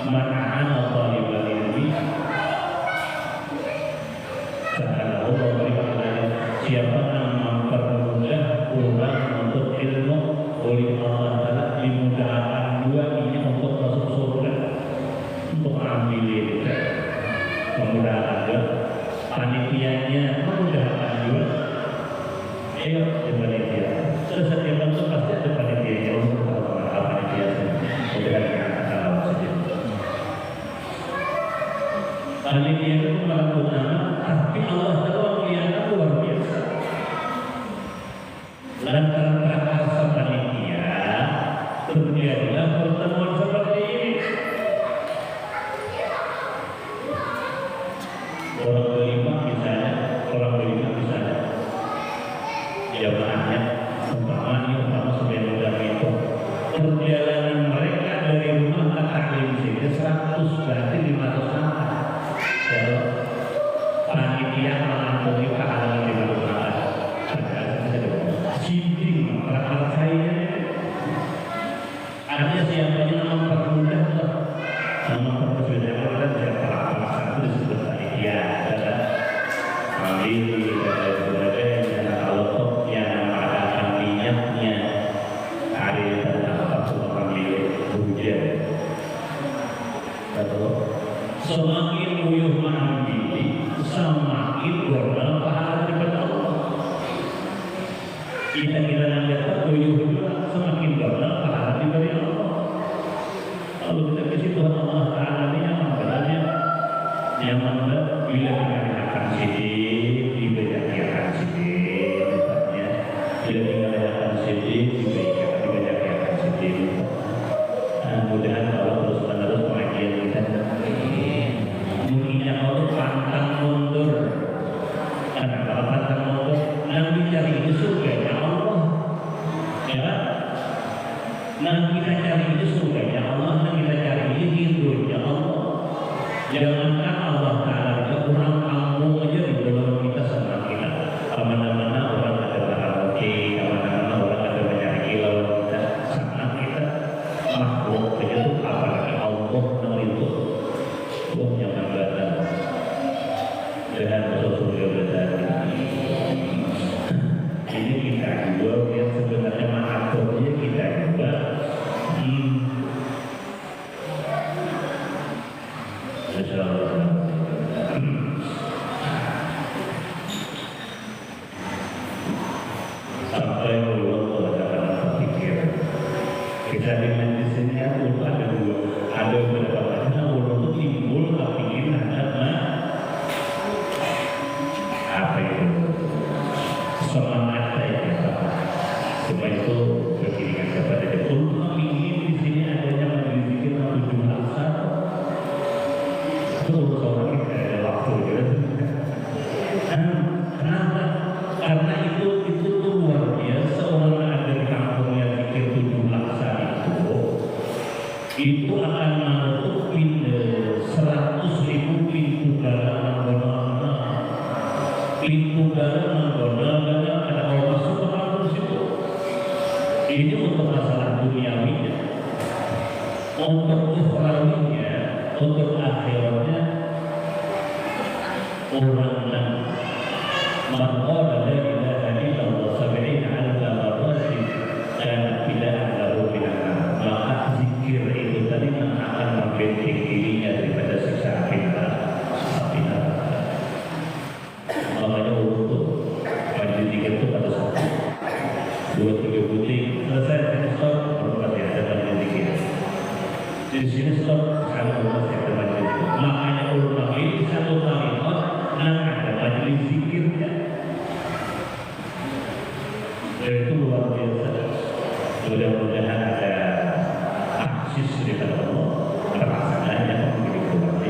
man'ana talibal ilmi karena Allah berikan siapa yang mempermudah orang untuk ilmu oleh Allah Ta'ala dimudahkan dua ini untuk masuk surga untuk ambil ini memudahkan juga panitianya memudahkan juga Ayo di panitia. Setiap waktu pasti ada panitia untuk tahu panitia. Mudah tahu saja. Panitia itu melakukan tapi Allah tahu yang luar biasa. Lantaran prakarsa panitia terjadilah pertemuan seperti ini. Orang berlima misalnya, jamaahnya umpama sebenarnya itu perjalanan mereka dari rumah ke taklim sini 100 berarti 500 langkah. Kalau panitia mengampuni pahala 500 langkah, cincin para saya ada siapanya mempermudah mempermudah dan satu disebut panitia adalah ambil dan kalau toh yang mengadakan minyaknya hari tentang waktu mengambil hujan atau semakin uyuh mengambil semakin berdalam pahala kepada Allah. Kita yang dapat uyuh juga semakin berdalam pahala dari Allah. Kalau kita ke situ Allah Taala ini nyaman bila kita akan sedih dibacakan sedih tempatnya bila tinggalkan sedih dibacakan sedih. Mudah-mudahan Allah terus menerus pengajian kita mungkin Allah pantang mundur karena kalau pantang mundur nanti cari itu surganya Allah ya nanti kita cari itu surganya Allah nanti kita cari ini ridhonya Allah. Jangankan Allah Ta'ala kita kurang kampung aja di dalam kita sama kita. Kemana-mana orang ada karaoke, kemana-mana orang ada banyak kilau kita. Sama kita makhluk aja tuh apalagi Allah itu yang membatal dengan Rasulullah berkata ini kita juga yang sebenarnya mengaturnya kita juga sampai Allah mengatakan berpikir kita dengan di sini ada beberapa macam Allah itu timbul kepikiran apa itu semangat saya supaya itu berkirikan kepada dia Allah ingin di sini adanya majelis zikir 7 laksa itu urusan kita ada waktu gitu. Kenapa? Karena itu luar biasa orang ada di kampungnya zikir 7 laksa itu akan menutup 100.000 pintu dalam ada orang masuk ke kampung situ. Ini untuk masalah duniawinya, untuk ukhrawinya, untuk akhiratnya orang yang mengqala la ilaha illallah 70 alfa marratin dan tidak ada rubinan maka zikir itu tadi akan membentuk dirinya daripada siksa api neraka. Makanya untuk wajib zikir itu pada satu 2-3 butik selesai stop baru pasti ada wajib zikir. Di sini stop sekarang baru pasti ada wajib zikir. Makanya ulama ini satu tarikat dan ada wajib zikirnya. Itu luar biasa. Mudah-mudahan ada aksis dari Allah terlaksananya begitu luar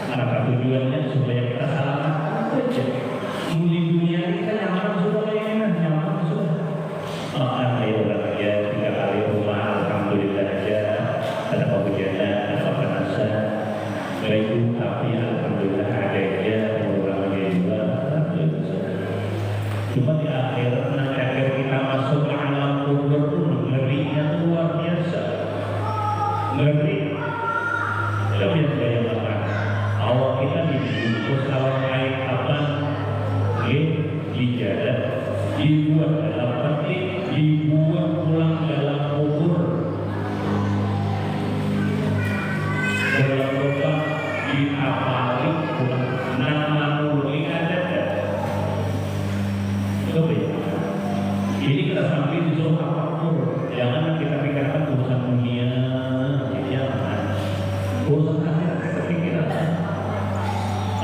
maka tujuannya supaya kita selamat saja. Di dunia kita nyaman sudah nyaman sudah. Alhamdulillah ya 3 kali rumah alhamdulillah aja ada kehujanan ada panasan baik tapi alhamdulillah ada aja pengurangannya juga alhamdulillah. Cuma di akhirat akhir kita masuk ke alam kubur itu ngerinya luar biasa. Ngeri. Kita bisa bayangkan awal kita dibungkus lawan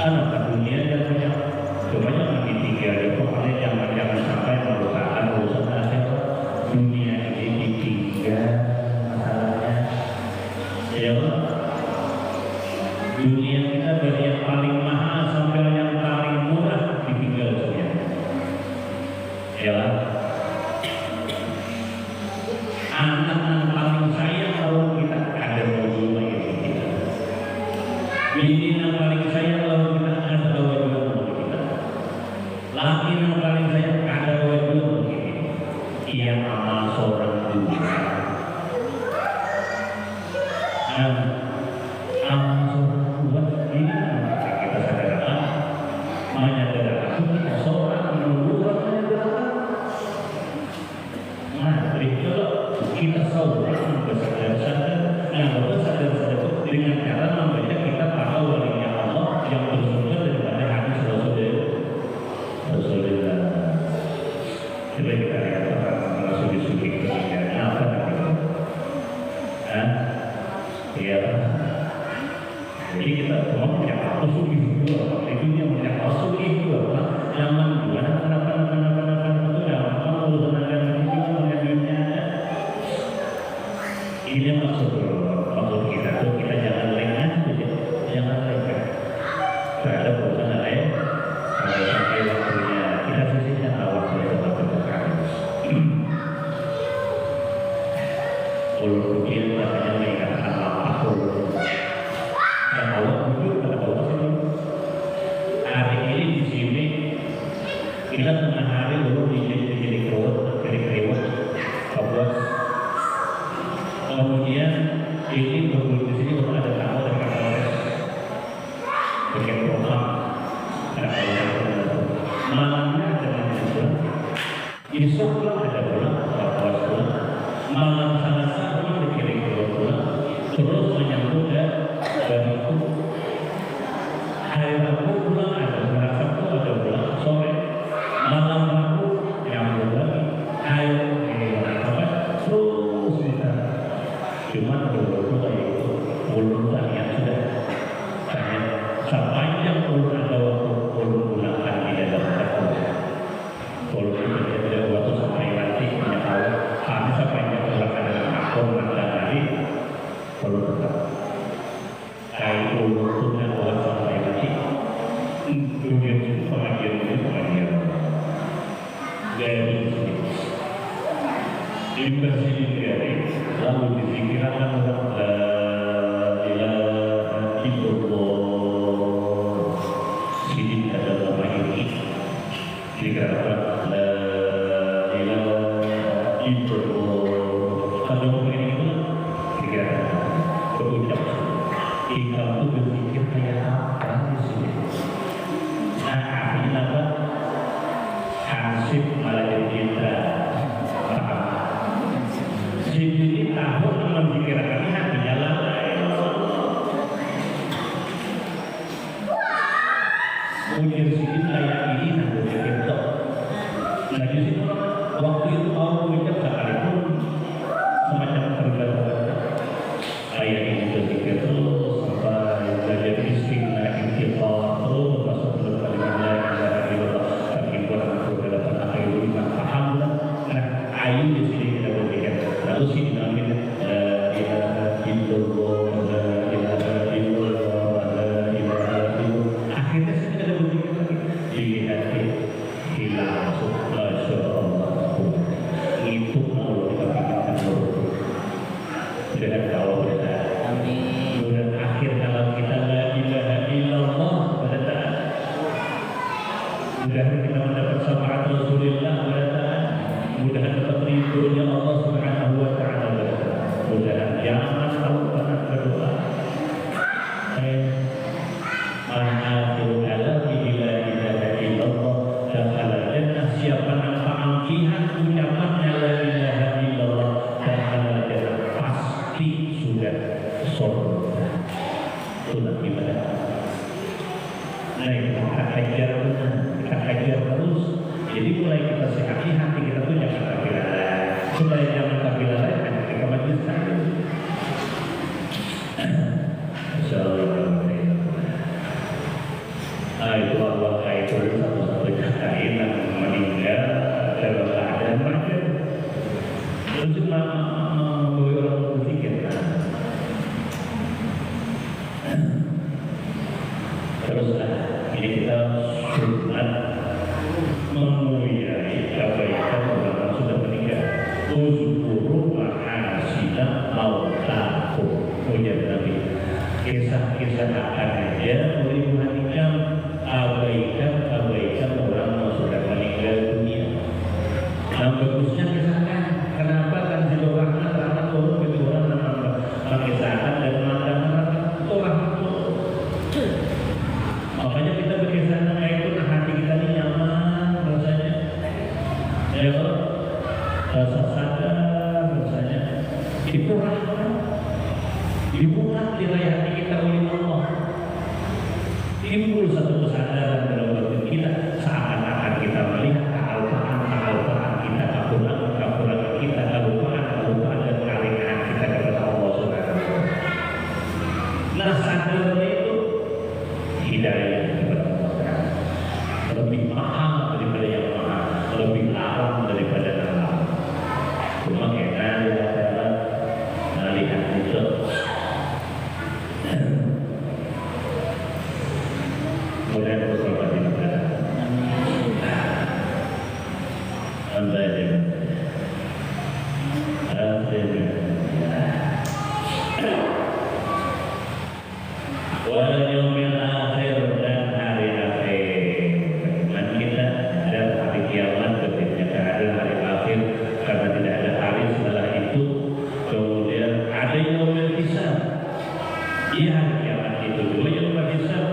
anak dunia dan banyak kebanyakan ditinggal. Pokoknya jangan sampai melupakan urusan akhirat. Dunia ini ditinggal masalahnya. Ya Allah. Dunia kita dari yang paling mahal sampai yang paling murah ditinggal dunia. Ya Allah. Anak yang paling sayang kalau kita ada mobil lagi kita. Bini yang paling sayang kalau kita ada mobil kita. Laki yang paling sayang ada mobil kita. Ia amal seorang dunia. Amal seorang buat ini kita sadarkan. Menyadari kita seorang menurut menyadari. Nah, berikutnya kita seorang bersadar-sadar yang bersadar-sadar dengan cara membaca kita para walinya Allah yang bersumber daripada hadis Rasulullah. Coba kita lihat orang sugi-sugi ketiganya apa namanya? Ya. Jadi kita mau punya apa sugi dua, itu dia punya apa sugi dua, zaman dua, kenapa itu yang urusan agama dunia. Ini maksud kita tuh kita jangan lengah saja, jangan lengah. Ada urusan lain, kalau sampai waktunya kita sisihkan awal saja berkata. Ulul Rukin katanya mengatakan apa dan Allah wujud pada Allah sini. Hari ini di sini kita tengah hari dulu jadi kerewat, Pak. Kemudian ini berburu di sini baru ada tamu dari Kapolres, bagian program, malamnya ada mahasiswa, besok pulang ada pulang, Kapolres pulang, malam Selasa pulang dikirim pulang, terus menyambut dari itu, hari Rabu pulang ada, hari Sabtu ada pulang, sore, malam Rabu nyambut lagi, hari terus kita. Cuma dulu itu urusan yang sudah banyak sepanjang urusan ada waktu urusan tidak dapat urusan tidak waktu sampai nanti punya tahu kami sepanjang urusan ada akun matahari perlu tetap kayak urusan orang sampai nanti dunia itu pengajian dari dibersihkan dari lalu dipikirkan orang la ilaha illallah. Sini ada nama ini dikatakan la ilaha illallah. Kalau begini itu dikatakan berucap kita itu berpikir kayak apa di sini. Nah, artinya apa? Hansip malah jadi kita. Jadi tahun memikirkan hatinya lain. Ujian sini kayak ini nanti kita. Nah di situ waktu itu mau mengucap sekalipun semacam terganggu. Kayak ini berpikir terus sampai belajar istighfar terus masuk ke kalimat lain tapi kurang dalam akhir ini paham lah. Nah ayu di sini kita berpikir. Lalu sini namanya la ilaha illallah, la ilaha illallah, la ilaha illallah. Akhirnya saya tidak berpikir lagi. Dilihat hilang masuk, masya Allah. Itu mau kita pikirkan dulu. Dengan Allah berkata. Amin. Dan akhir kalau kita la ilaha illallah pada saat mudah-mudahan kita mendapat syafaat Rasulullah pada saat mudah-mudahan dapat ridhonya Allah Subhanahu wa taala. Mudah-mudahan jangan tahu pernah berdoa. Man'atul alati ila ilaha illallah dakhala jannah. Siapa nampak angkihan ucapannya la ilaha illallah dakhala jannah, pasti sudah surga. Itulah gimana. Nah kita hajar terus. Jadi mulai kita sekali hati kita tuh jangan kafilah. Supaya jangan kafilah kan ketika majlis taklim. Insyaallah. itu Allah itu satu-satunya kain yang meninggal dalam keadaan macam itu membawa orang berpikir. Teruslah ini kita sunat memuliai kebaikan orang yang sudah meninggal. Uzkuru ma'asina mautakum. Ujar Nabi, kisah-kisah akan aja oleh meninggal, abaikan orang yang sudah meninggal dunia. Nah bagusnya kisahkan. Kenapa kan di bawahnya rahmat turun ke orang mengisahkan dan mengatakan orang itu. Makanya kita berkisah dengan itu, hati kita ini nyaman rasanya. Ya rasa sadar rasanya. Itu rahmat. Dibuat nilai hati kita oleh Allah. Timbul satu kesadaran dalam batin kita seakan-akan kita melihat kealpaan kita, kekurangan kita, kelupaan dan kealengan kita kepada Allah Subhanahu wa Ta'ala. Nah sadar itu hidayah kepada Allah. Lebih mahal daripada yang mahal, lebih alam daripada alam. Cuma kita adalah melihat itu. Kemudian beberapa di negara Wal-yawmil akhir dan hari akhir. Iman kita dan hari kiamat ketika ada hari akhir, karena tidak ada hari setelah itu. Kemudian ada yaumil hisab. Iya hari kiamat itu dulu yaumil hisab.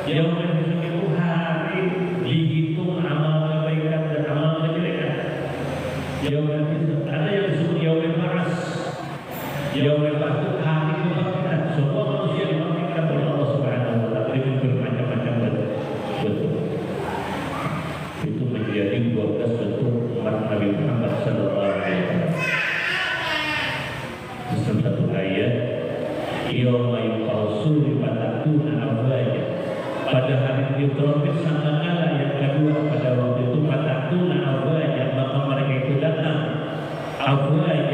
Yaumil hisab itu hari dihitung amal kebaikan dan amal kejelekan. Yaumil hisab ada yang disebut yaumil ba'ats. Yaumil ba'ats itu hari kebangkitan. Semua manusia dibangkitkan oleh Allah Subhanahu wa Ta'ala dengan bermacam-macam bentuk. Itu menjadi 12 bentuk umat Nabi Muhammad sallallahu alaihi wasallam. Dalam satu ayat, yauma yuqasul fatatuna afwaja. Pada hari itu trompet sangkakala yang kedua pada waktu itu fatatuna afwaja, maka mereka itu datang afwaja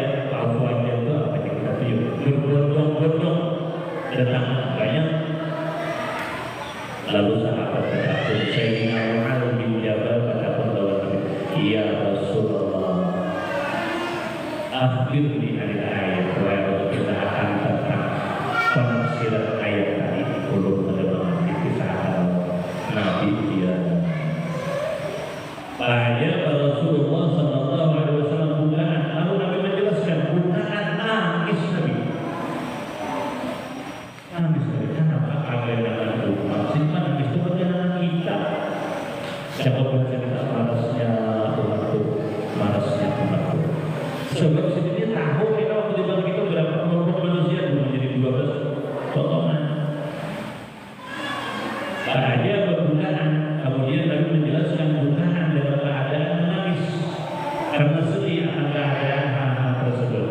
itu apa kita tahu berbondong-bondong datang banyak. Lalu sahabat berkata, Sayyidina Mu'adz bin Jabal berkata kepada Nabi, ya Rasulullah, akhbirni anil ayat, wahai Rasulullah, akan tentang penafsiran ayat tadi. Belum mendengar kisah Nabi dia. Banyak Rasulullah sallallahu alaihi wasallam bukaan, lalu Nabi menjelaskan bukaan nangis Nabi. Nangis Nabi, kenapa kalian simpan nangis itu perjalanan kita. Siapa pun cerita marasnya umatku, marasnya umatku. Sebab sendiri tahu kita waktu dibagi itu berapa kelompok manusia dulu menjadi 12 potongan. Bahagia berbukaan, kemudian Nabi menjelaskan bukaan dalam keadaan menangis karena sedih akan keadaan hal-hal tersebut.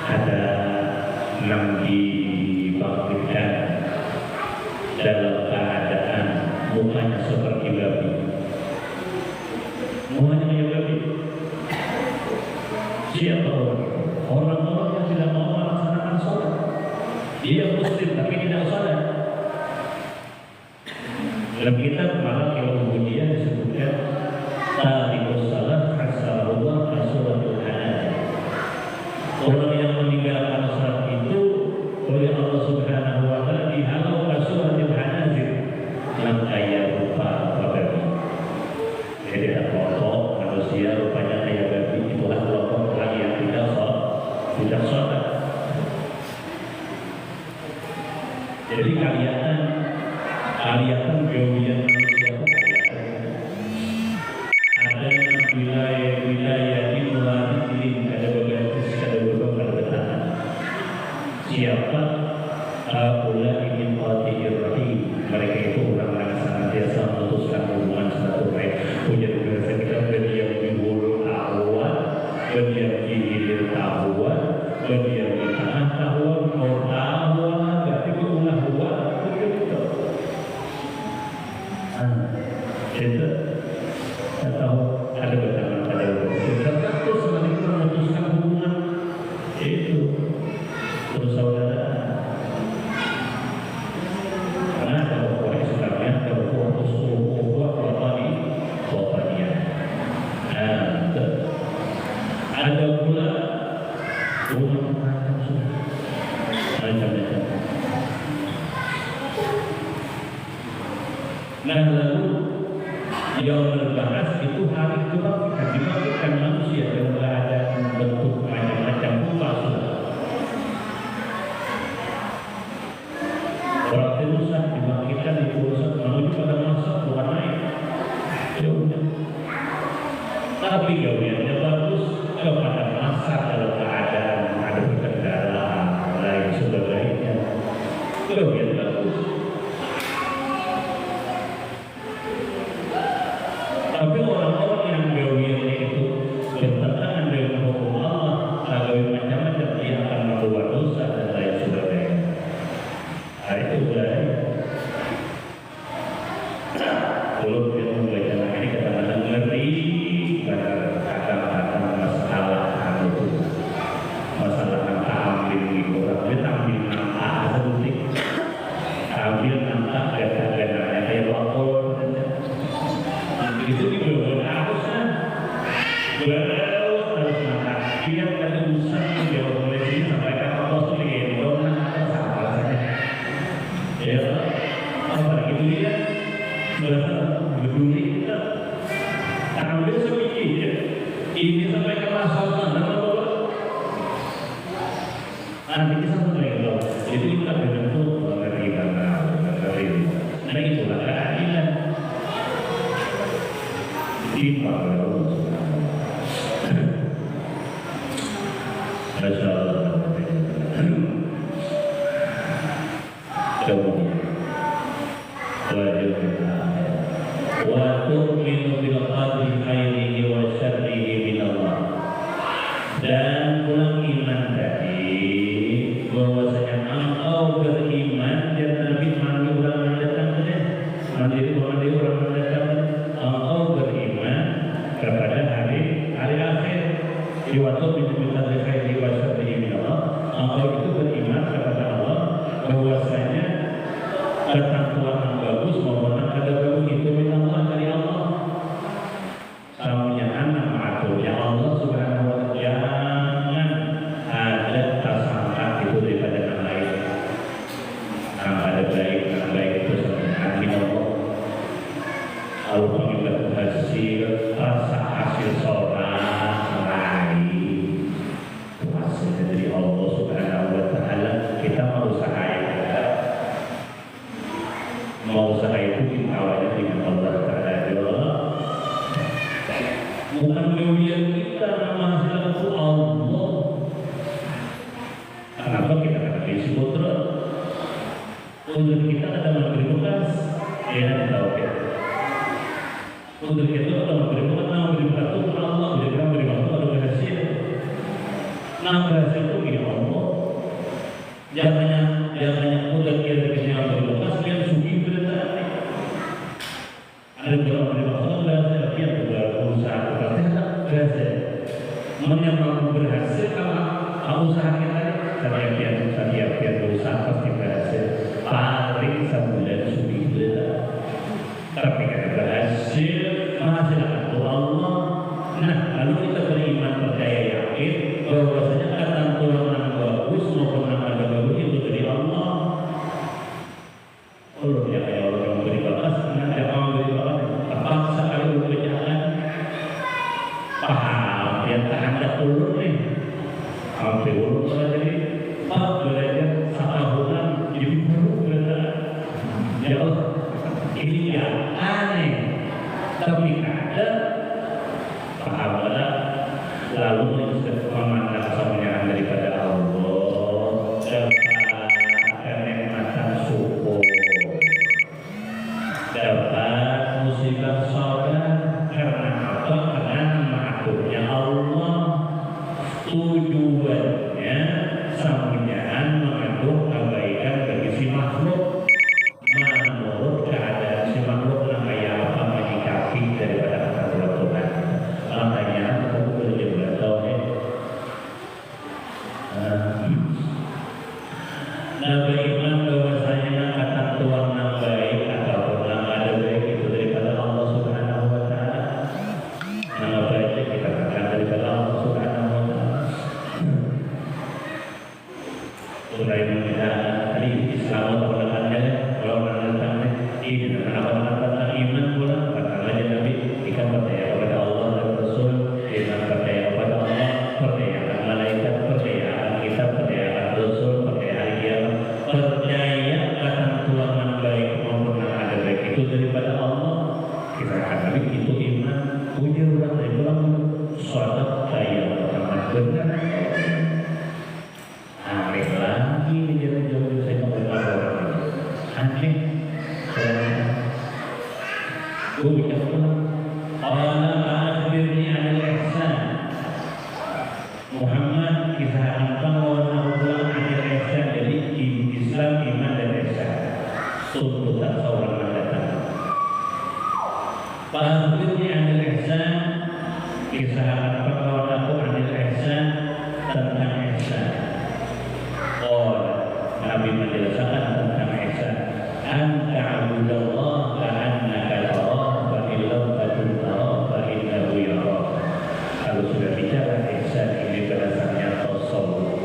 Ada 6 dibangkitkan dalam keadaan mukanya seperti babi. Mukanya kayak babi. Siapa orang? Orang-orang yang tidak mau melaksanakan sholat. Dia muslim tapi tidak sholat. Dalam kitab malah kemudian disebutkan tarikus salat hasarullah hasuratul hanajah. Orang yang meninggalkan sholat itu oleh Allah Subhanahu wa Ta'ala dihalau hasuratul hanajah, maka ia rupa babi. Jadi ada kelompok manusia rupanya kayak babi. Itulah kelompok orang yang tidak sholat. Jadi kalian gawian manusia itu atau ada bersama pada tertentu sebaliknya memutuskan hubungan itu persaudaraan. Karena kalau orang Islamnya kalau fokus Wafania. Ada pula macam-macam. Nah lalu yang berbahas itu hari dibangkitkan manusia dalam keadaan bentuk macam-macam rupa sudah. Orang terusan dibangkitkan di pusat menuju pada masa bukan naik. Ya udah. Tapi gawiannya bagus kepada masa dalam keadaan ada kendala lain sebagainya. Gawian bagus. Tapi orang-orang yang gawiannya itu bertentangan dengan hukum Allah, gawian macam-macam, dia akan membuat dosa dan lain sebagainya. Nah itu budaya. Kalau dia membaca ini kadang-kadang ngerti pada kata-kata masalah itu, masalah ambil itu, kita ambil nama seperti ambil nama kata-katanya kayak wakil. Itu di bawah harusnya harus makan. Dia kata usah dia boleh sini sampai kata kosong ini dong sama saja. Ya, apa gitu dia berasa berduri kita ambil sebiji ini sampai ke masalah nama bapak. Nanti kita sampai ke bawah. Itu kita bentuk mengerti karena mengerti. Nah itulah keadilan. Timbang oleh Allah Subhanahu wa Ta'ala. Masya Allah. Kemudian wa tu'minu bil qadri khairihi wa syarrihi min Allah. Dan pulang iman tadi bahwasanya engkau beriman dan Nabi mandi orang mendatang mandi orang mendatang engkau beriman kepada hari akhir. Waktu disebutkan khairi wa syarrihi min Allah, engkau itu beriman kepada Allah bahwasanya ketentuan yang bagus maupun yang kada bagus itu min Allah dari Allah. Samunya anak mengatur ya Allah Subhanahu wa Ta'ala, jangan ada tersangka itu daripada yang lain. Yang ada baik itu sebenarnya min Allah. Alhamdulillah hasil rasa hasil seorang meraih hasilnya dari Allah Subhanahu wa Ta'ala. Kita mau usaha itu dikawalnya dengan Allah Ta'ala. Bukan gawian kita, nama hasil itu Allah. Kenapa kita kata isi putra? Untuk kita ada memberi bekas, ya tahu ya. Untuk itu ada memberi bekas, nama memberi bekas itu Allah. Jadi kita memberi bekas itu ada berhasil. Nama berhasil itu milik Allah. Jangan udah dia dengan memberi bekas yang sugi berarti. Ada beberapa memberi bekas itu berhasil, dia berusaha berhasil. Menyebabkan berhasil kalau usaha kita setiap berusaha pasti berhasil. Paling sebulan sugi berarti. Tapi kalau berhasil masih itu Allah. Nah, lalu kita beriman percaya yakin bahwasanya ketentuan yang bagus maupun yang ada bagus itu dari Allah. Allah ya Allah yang beri bakas, nanti orang beri bakas, terpaksa kalau berjalan paham yang tahan ulur nih, hampir ulur jadi belajar setahunan jadi guru belajar. Ya Allah, ini yang aneh, tapi ada pahala lalu memandang kemuliaan daripada Allah dapat kenikmatan syukur, dapat musibah sabar karena apa? Karena maafnya Allah. Tujuannya samujaan mengandung kebaikan bagi si makhluk menurut keadaan si makhluk kayak apa menyikapi nih. Gue bicara Allah akhirnya adalah ihsan. Muhammad kisah tentang orang pulang adalah ihsan. Jadi Islam iman dan ihsan. Tuntutan seorang mendatang. Akhirnya adalah ihsan. Kisah tentang orang adalah ihsan tentang ihsan. Oh, Nabi menjelaskan tentang ihsan. Anta abudallah ka'annaka tarah fa illam takun tarah fa innahu yarah. Kalau sudah bicara ihsan ini berdasarnya tasawuf.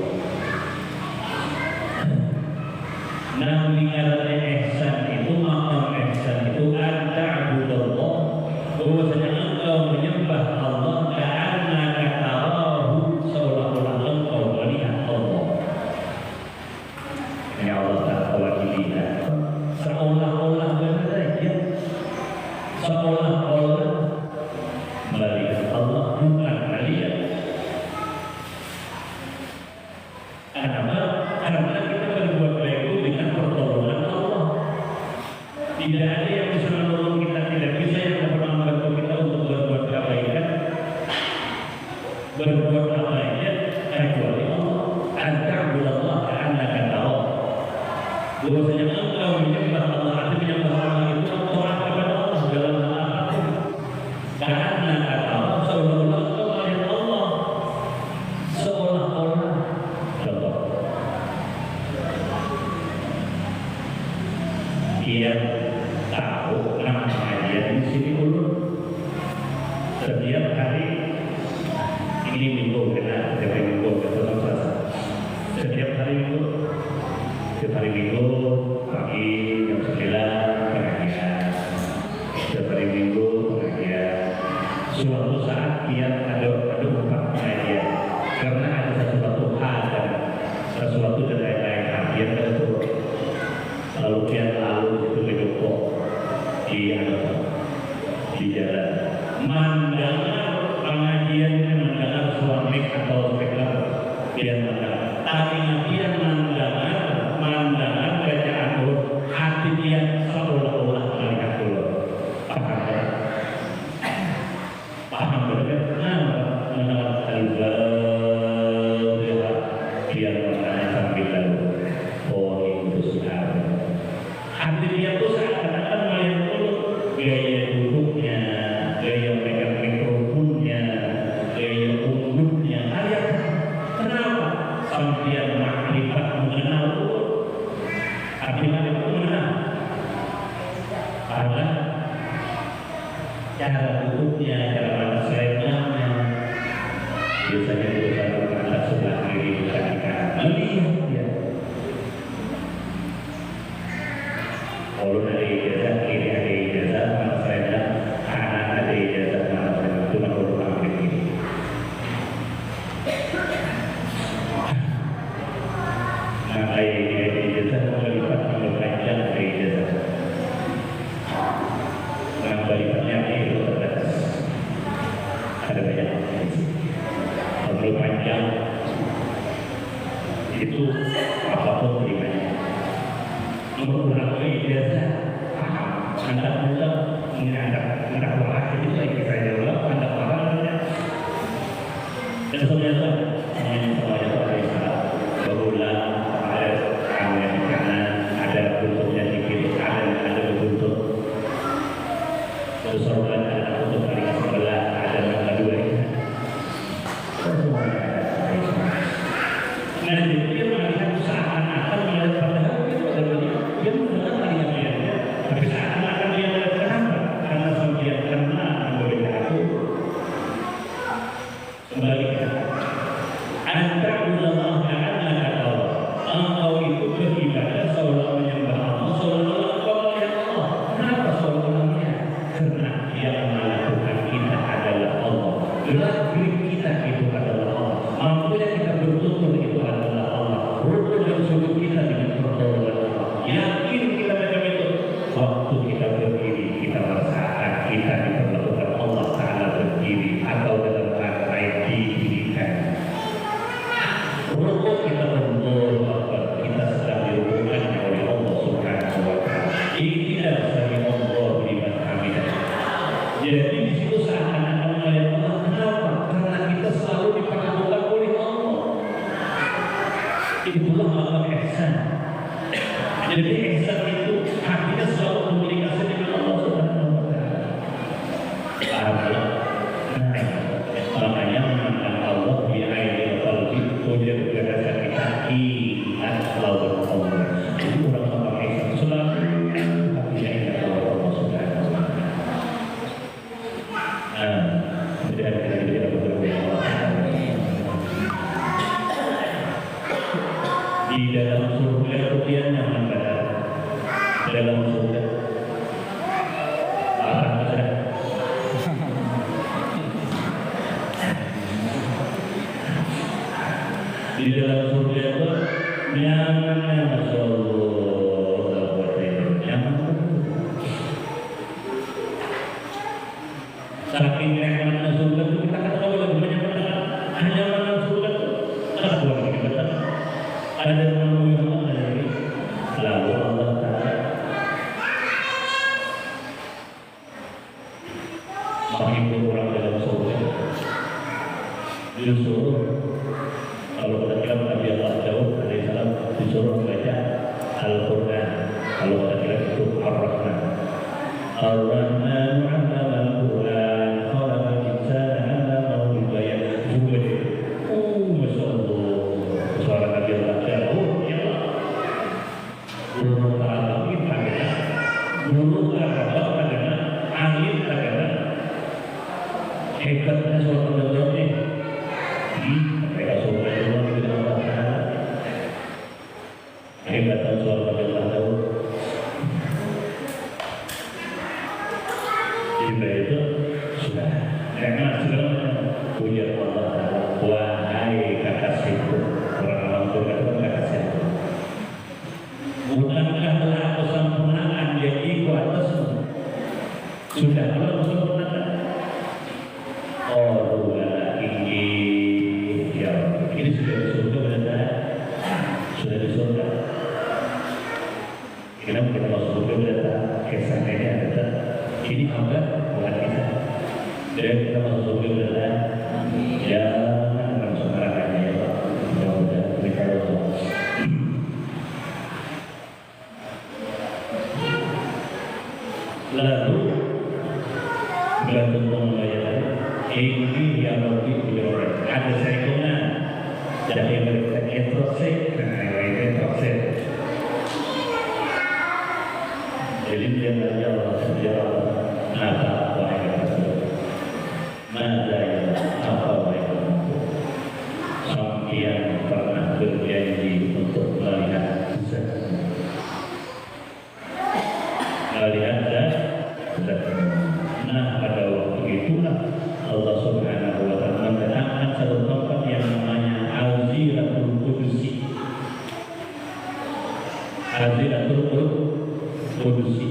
Nabi kata ihsan itu makna ihsan itu anta abudallah, bahwasanya engkau menyembah Allah ka'annaka tarahu, seolah-olah engkau melihat Allah. Ini Allah Ta'ala wajibina. Seolah-olah saja, seolah-olah melihat Allah, bukan melihat. Karena kita berbuat baik itu dengan pertolongan Allah. Tidak ada yang bisa menolong kita, tidak bisa yang dapat membantu kita untuk berbuat kebaikan, berbuat apa saja kecuali Allah. Anta'budallah ka'annaka tarah. Bahwasanya engkau menyembah Allah, artinya menyembah Allah itu taat kepada Allah dalam hal apapun. Karena kata Allah seolah-olah engkau melihat Allah, seolah-olah. Contoh, dia tahu nama dia di sini dulu. Setiap hari ini minggu kena, setiap minggu ketemu Selasa. Setiap hari minggu. Setiap hari Minggu pagi jam 9 pengajian. Setiap hari Minggu pengajian. Suatu saat dia ada empat pengajian. Karena ada sesuatu hal dan sesuatu dan lain-lain dia terus. Lalu dia lalu itu berjumpa di jalan. Mendengar pengajian, mendengar suami atau speaker dia mendengar. Tadinya dia mendengar bacaan Quran, hati dia seolah-olah melihat Quran. Paham benar? Mendengar al-Fatihah, dia mendengar sambil lalu. Oh, itu sudah. Hati dia tuh seakan-akan melihat Quran, gaya duduknya, gaya pegang mikrofonnya, gaya unggulnya. Kenapa? Sampai makrifat mengenal Quran. Artinya itu mengenal. Karena cara duduknya, cara mata selengnya, biasanya berusaha mata sebelah kiri bukan di kanan. Melihat dia. Kalau dari ijazah kiri ada ijazah, mata selengnya kanan ada ijazah, mata selengnya itu menurut kami ini. Nah, kayak ijazah melipat menurut panjang dari ijazah. Nah, balikannya itu terbatas. Ada banyak. Menurut panjang itu apapun terimanya. Menurut ijazah, anak muda, ini anak orang itu saya kira jauh, anak orangnya. Dan semuanya ada salah. Berulang. Ada di kanan, ada bentuknya di kiri, ada bentuk bersorban, ada bentuk paling sebelah, ada mata dua ini. Nah, dia melihat seakan-akan melihat padahal dia mendengar melihatnya, tapi seakan-akan dia melihat kenapa? Karena dia kenal melihat aku. Kembali Anta'budallah ka'annaka tarah. Engkau itu beribadah seolah menyembah Allah, seolah engkau melihat Allah. Kenapa seolah melihat? Karena yang melakukan kita adalah Allah. Gerak-gerik kita itu adalah Allah. Mampunya kita bertutur itu adalah Allah. Rukun dan sujud kita dengan pertolongan Allah. Yakin kita macam itu. Waktu kita berdiri, kita merasakan kita diperlakukan Allah Ta'ala berdiri atau dalam keadaan didirikan. Rukun kita berdoa, kita sedang dirukunkan oleh Allah Subhanahu wa Ta'ala. Nyamannya Masya Allah, nyaman. Saking nikmatnya surga itu kita kata kalau lagi banyak hanya makan surga itu ada buah kita ada yang lagi lalu Allah Taala menghibur orang dalam surga. Disuruh kalau kita bilang Nabi Allah Daud alaihissalam disuruh membaca Al-Quran. Kalau kita bilang itu Ar-Rahman. Ar-Rahman allama al-Quran khalaqal insana 'allamahu al-bayan. Masya Allah. Suara Nabi Allah Daud ya Allah. Guru Al-Amin adalah Guru Al-Rahman adalah Alim adalah hebatnya suara Daud ini. Mereka suara Allah dengan Allah Ta'ala. Hebatnya suara Allah Daud. Itu sudah nikmat segala puja Allah Ta'ala. Wahai kekasihku, orang-orang surga itu kekasihku, bukankah telah aku sempurnakan diriku atasmu? Sudah belum sempurnakan? Oh dua tinggi ya, ini sudah di surga benar, sudah di surga. Kenapa kita masuk surga benar? Kesannya ada. Ini hamba bukan kita. Dan kita masuk surga benar. Jangan langsung merakannya ya Pak. Mudah-mudahan kita Allah. Lalu bergantung membayar ini yang lebih diorang. Ada sekolah dari mereka introsek, introsek. Jadi dia nanya Allah sejauh apa wahai Rasul, mana yang apa wahai Rasul, sampian pernah berjanji untuk melihat zat. Nah pada waktu itulah Allah Subhanahu Wa Taala mendatangkan satu tempat yang namanya Al-Ziratul Qudusi. Al-Ziratul Qudusi.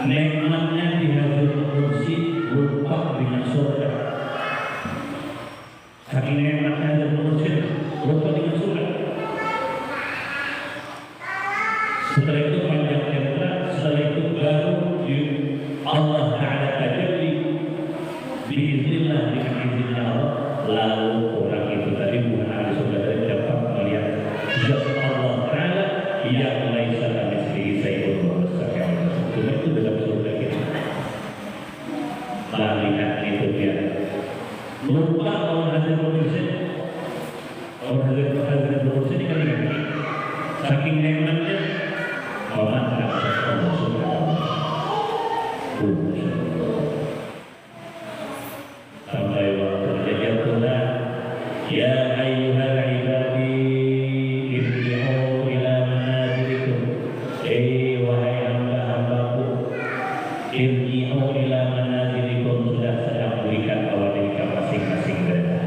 Nikmatnya di Al-Ziratul Qudusi lupa dengan surga. Saking nikmatnya Al-Ziratul Qudusi lupa dengan surga. Setelah itu panjang cerita, setelah itu baru Allah Ta'ala tajalli biiznillah, dengan izinnya Allah. Lalu orang itu tadi bukan ahli surga tadi dapat melihat zat Allah Ta'ala yang laisa kamitslihi syai'un wa huwas samiul basir. Itu dalam surga kita. Melihat itu dia. Lupa orang hasil produksi. Orang hasil produksi ini kan saking nikmatnya Allah Subhanahu sampai waktu terjatuhlah ya ayyuhal ibadi irji'u ila manazilikum, wahai hamba-hambaku, irji'u ila manazilikum, sudah saya berikan kepada kita masing-masing berada.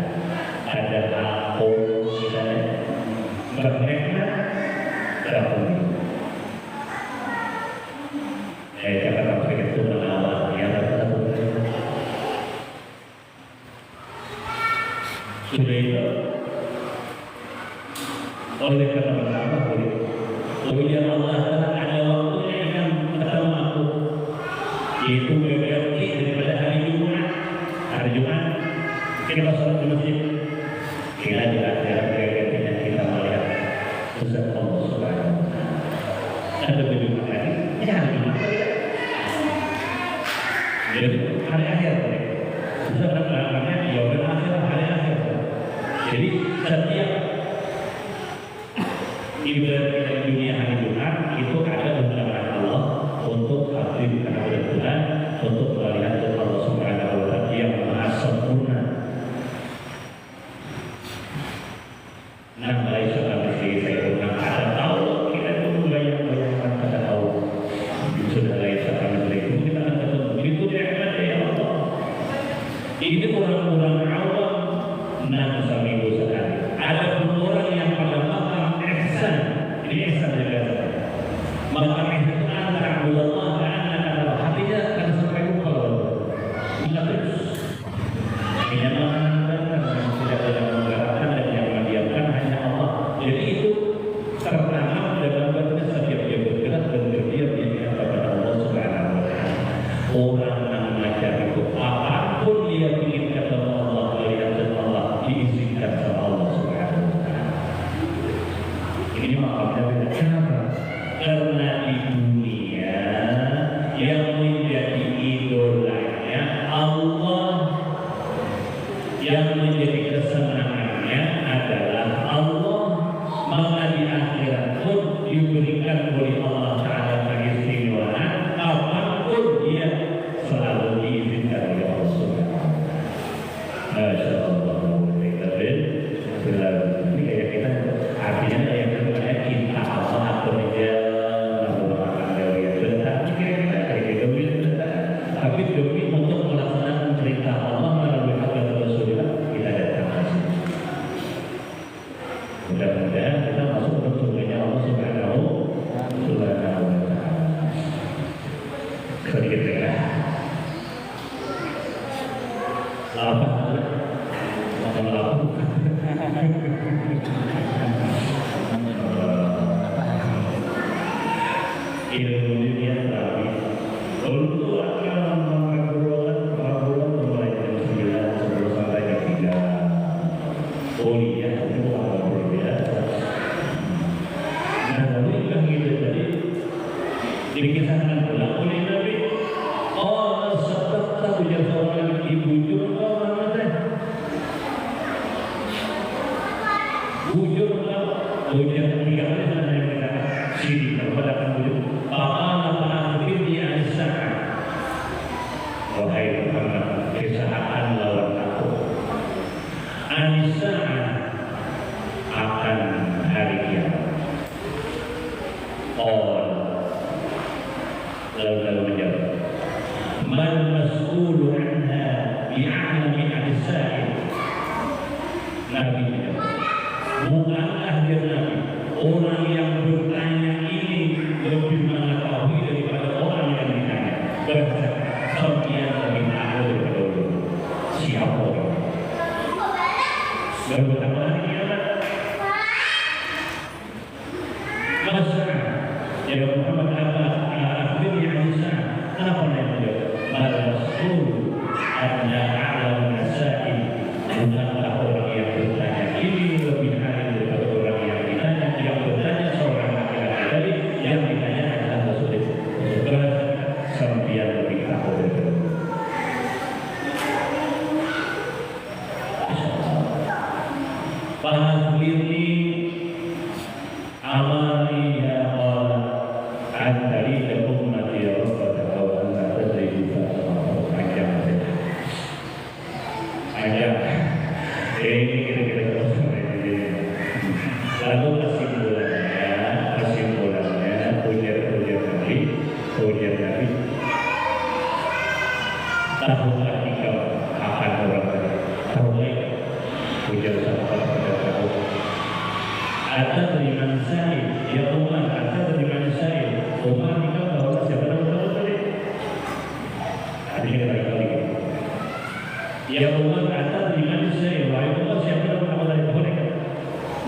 Ada aku misalnya bernikmat dahulu. Kata mereka itu menawar, ya kata sudah itu oleh kata menawar boleh. Oh ya Allah ada waktunya yang ketemu aku, yaitu BBRI daripada hari Jumat. Hari Jumat kita sholat di masjid. Kita di akhirat BBRI kita melihat Ustaz Allah Subhanahu Wa Taala. Ada Jumat lagi, ya hari Jumat. Jadi hari akhir tadi, sebenarnya yaumul akhir, hari akhir. Jadi setiap ibadah kita di dunia hari Jumat itu ada undangan Allah untuk aktif kepada Tuhan, untuk melihat Allah Subhanahu Wa Taala yang maha sempurna. Nah, laisa kamitslihi syai'un. Ada tahu kita itu bayang-bayangkan kata tahu. Sudah laisa kamitslihi kita akan ketemu. Itu nikmat ya Allah. Ini orang-orang awam, nah samibu sekali. Ada orang yang pada makam ihsan yang menjadi idolanya Allah, yang menjadi kesenangannya adalah Allah, maka di akhirat pun diberikan oleh Allah Ta'ala keistimewaan apapun dia selalu diizinkan oleh Allah Subhanahu. Masya Allah, ini kayak kita artinya kayak kita Allah atau dia merupakan dari benar, kira-kira kayak gitu. Tapi demi untuk melaksanakan perintah Allah melalui agama Rasulullah kita datang ke sini. Mudah-mudahan kita masuk ke surganya Allah Subhanahu wa Ta'ala. Sedikit ya. Apa? Ilmu dunia terapi untuk akan mengaburkan mulai jam 9 sebelum sampai jam 3. Kuliah itu akan berbiasa. Nah, lalu yang gitu tadi dikisahkan pula oleh Nabi. Oh, setelah ujar seorang ibu juga mana teh? Bujur ujar 3 kali sana yang dikatakan sini terhadap bujur. Wahai Muhammad, kesalahan lawan aku. Anisa akan hari kiamat. Lalu menjawab, man mas'ulu anha bi'a'lami anisa'in. Nabi menjawab, bukankah dia Nabi orang yang bertanya ini lebih mengetahui daripada orang yang ditanya. Sampian lebih tahu daripada orang. Siapa orang? Baru pertama hari kiamat. Masa ya Muhammad akhir yang bisa kenapa yang menjawab? Rasul anda alam nasai. Bukankah orang yang bertanya ini lebih hari daripada orang yang ditanya? Yang bertanya seorang laki-laki tadi, yang ditanya adalah Rasulullah. Sampian lebih tahu daripada Fahadlini amali ya Allah Antari dan umat ya Rabbah Ta'ala Anta tadribuka panjang ini kira-kira terus lalu kesimpulannya ujar Nabi tahukah engkau akan orang tadi? Tahukah? Ujar sahabat pada tahu. Ada dari manusia, ya Umar, ada dari manusia. Umar engkau tahu siapa nama tadi? Ada yang kali. Ya Umar, ada dari manusia. Wahai Umar, siapa nama tadi? Boleh?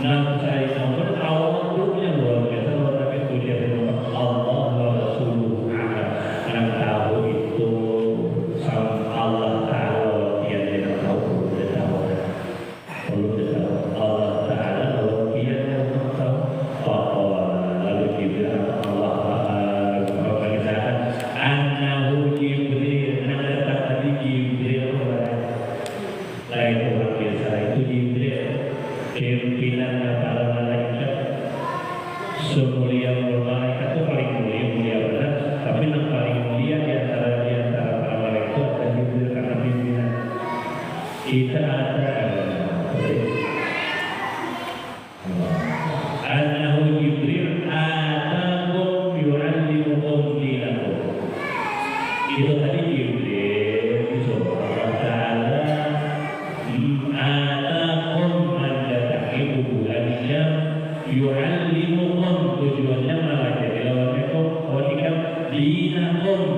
Nah, saya Umar awal dulunya luar biasa. Tapi ujar Allah wa Rasuluh akan tahu itu. Allah Ta'ala dia tidak tahu, dia tahu. Allah Ta'ala kalau dia tidak tahu, lalu dibilang Allah mengisahkan annahu Jibril, ada tadi Jibril, lain orang biasa itu Jibril, pimpinannya para malaikat, semulia malaikat itu paling mulia benar, tapi yang paling mulia di antara para malaikat itu ada Jibril karena pimpinan. Kita ada annahu Jibril atakum yu'allimukum dinakum. Itu tadi Jibril Allah Ta'ala atakum mandatakimu bulannya yu'allimukum, tujuannya malah jadi lawan itu dinakum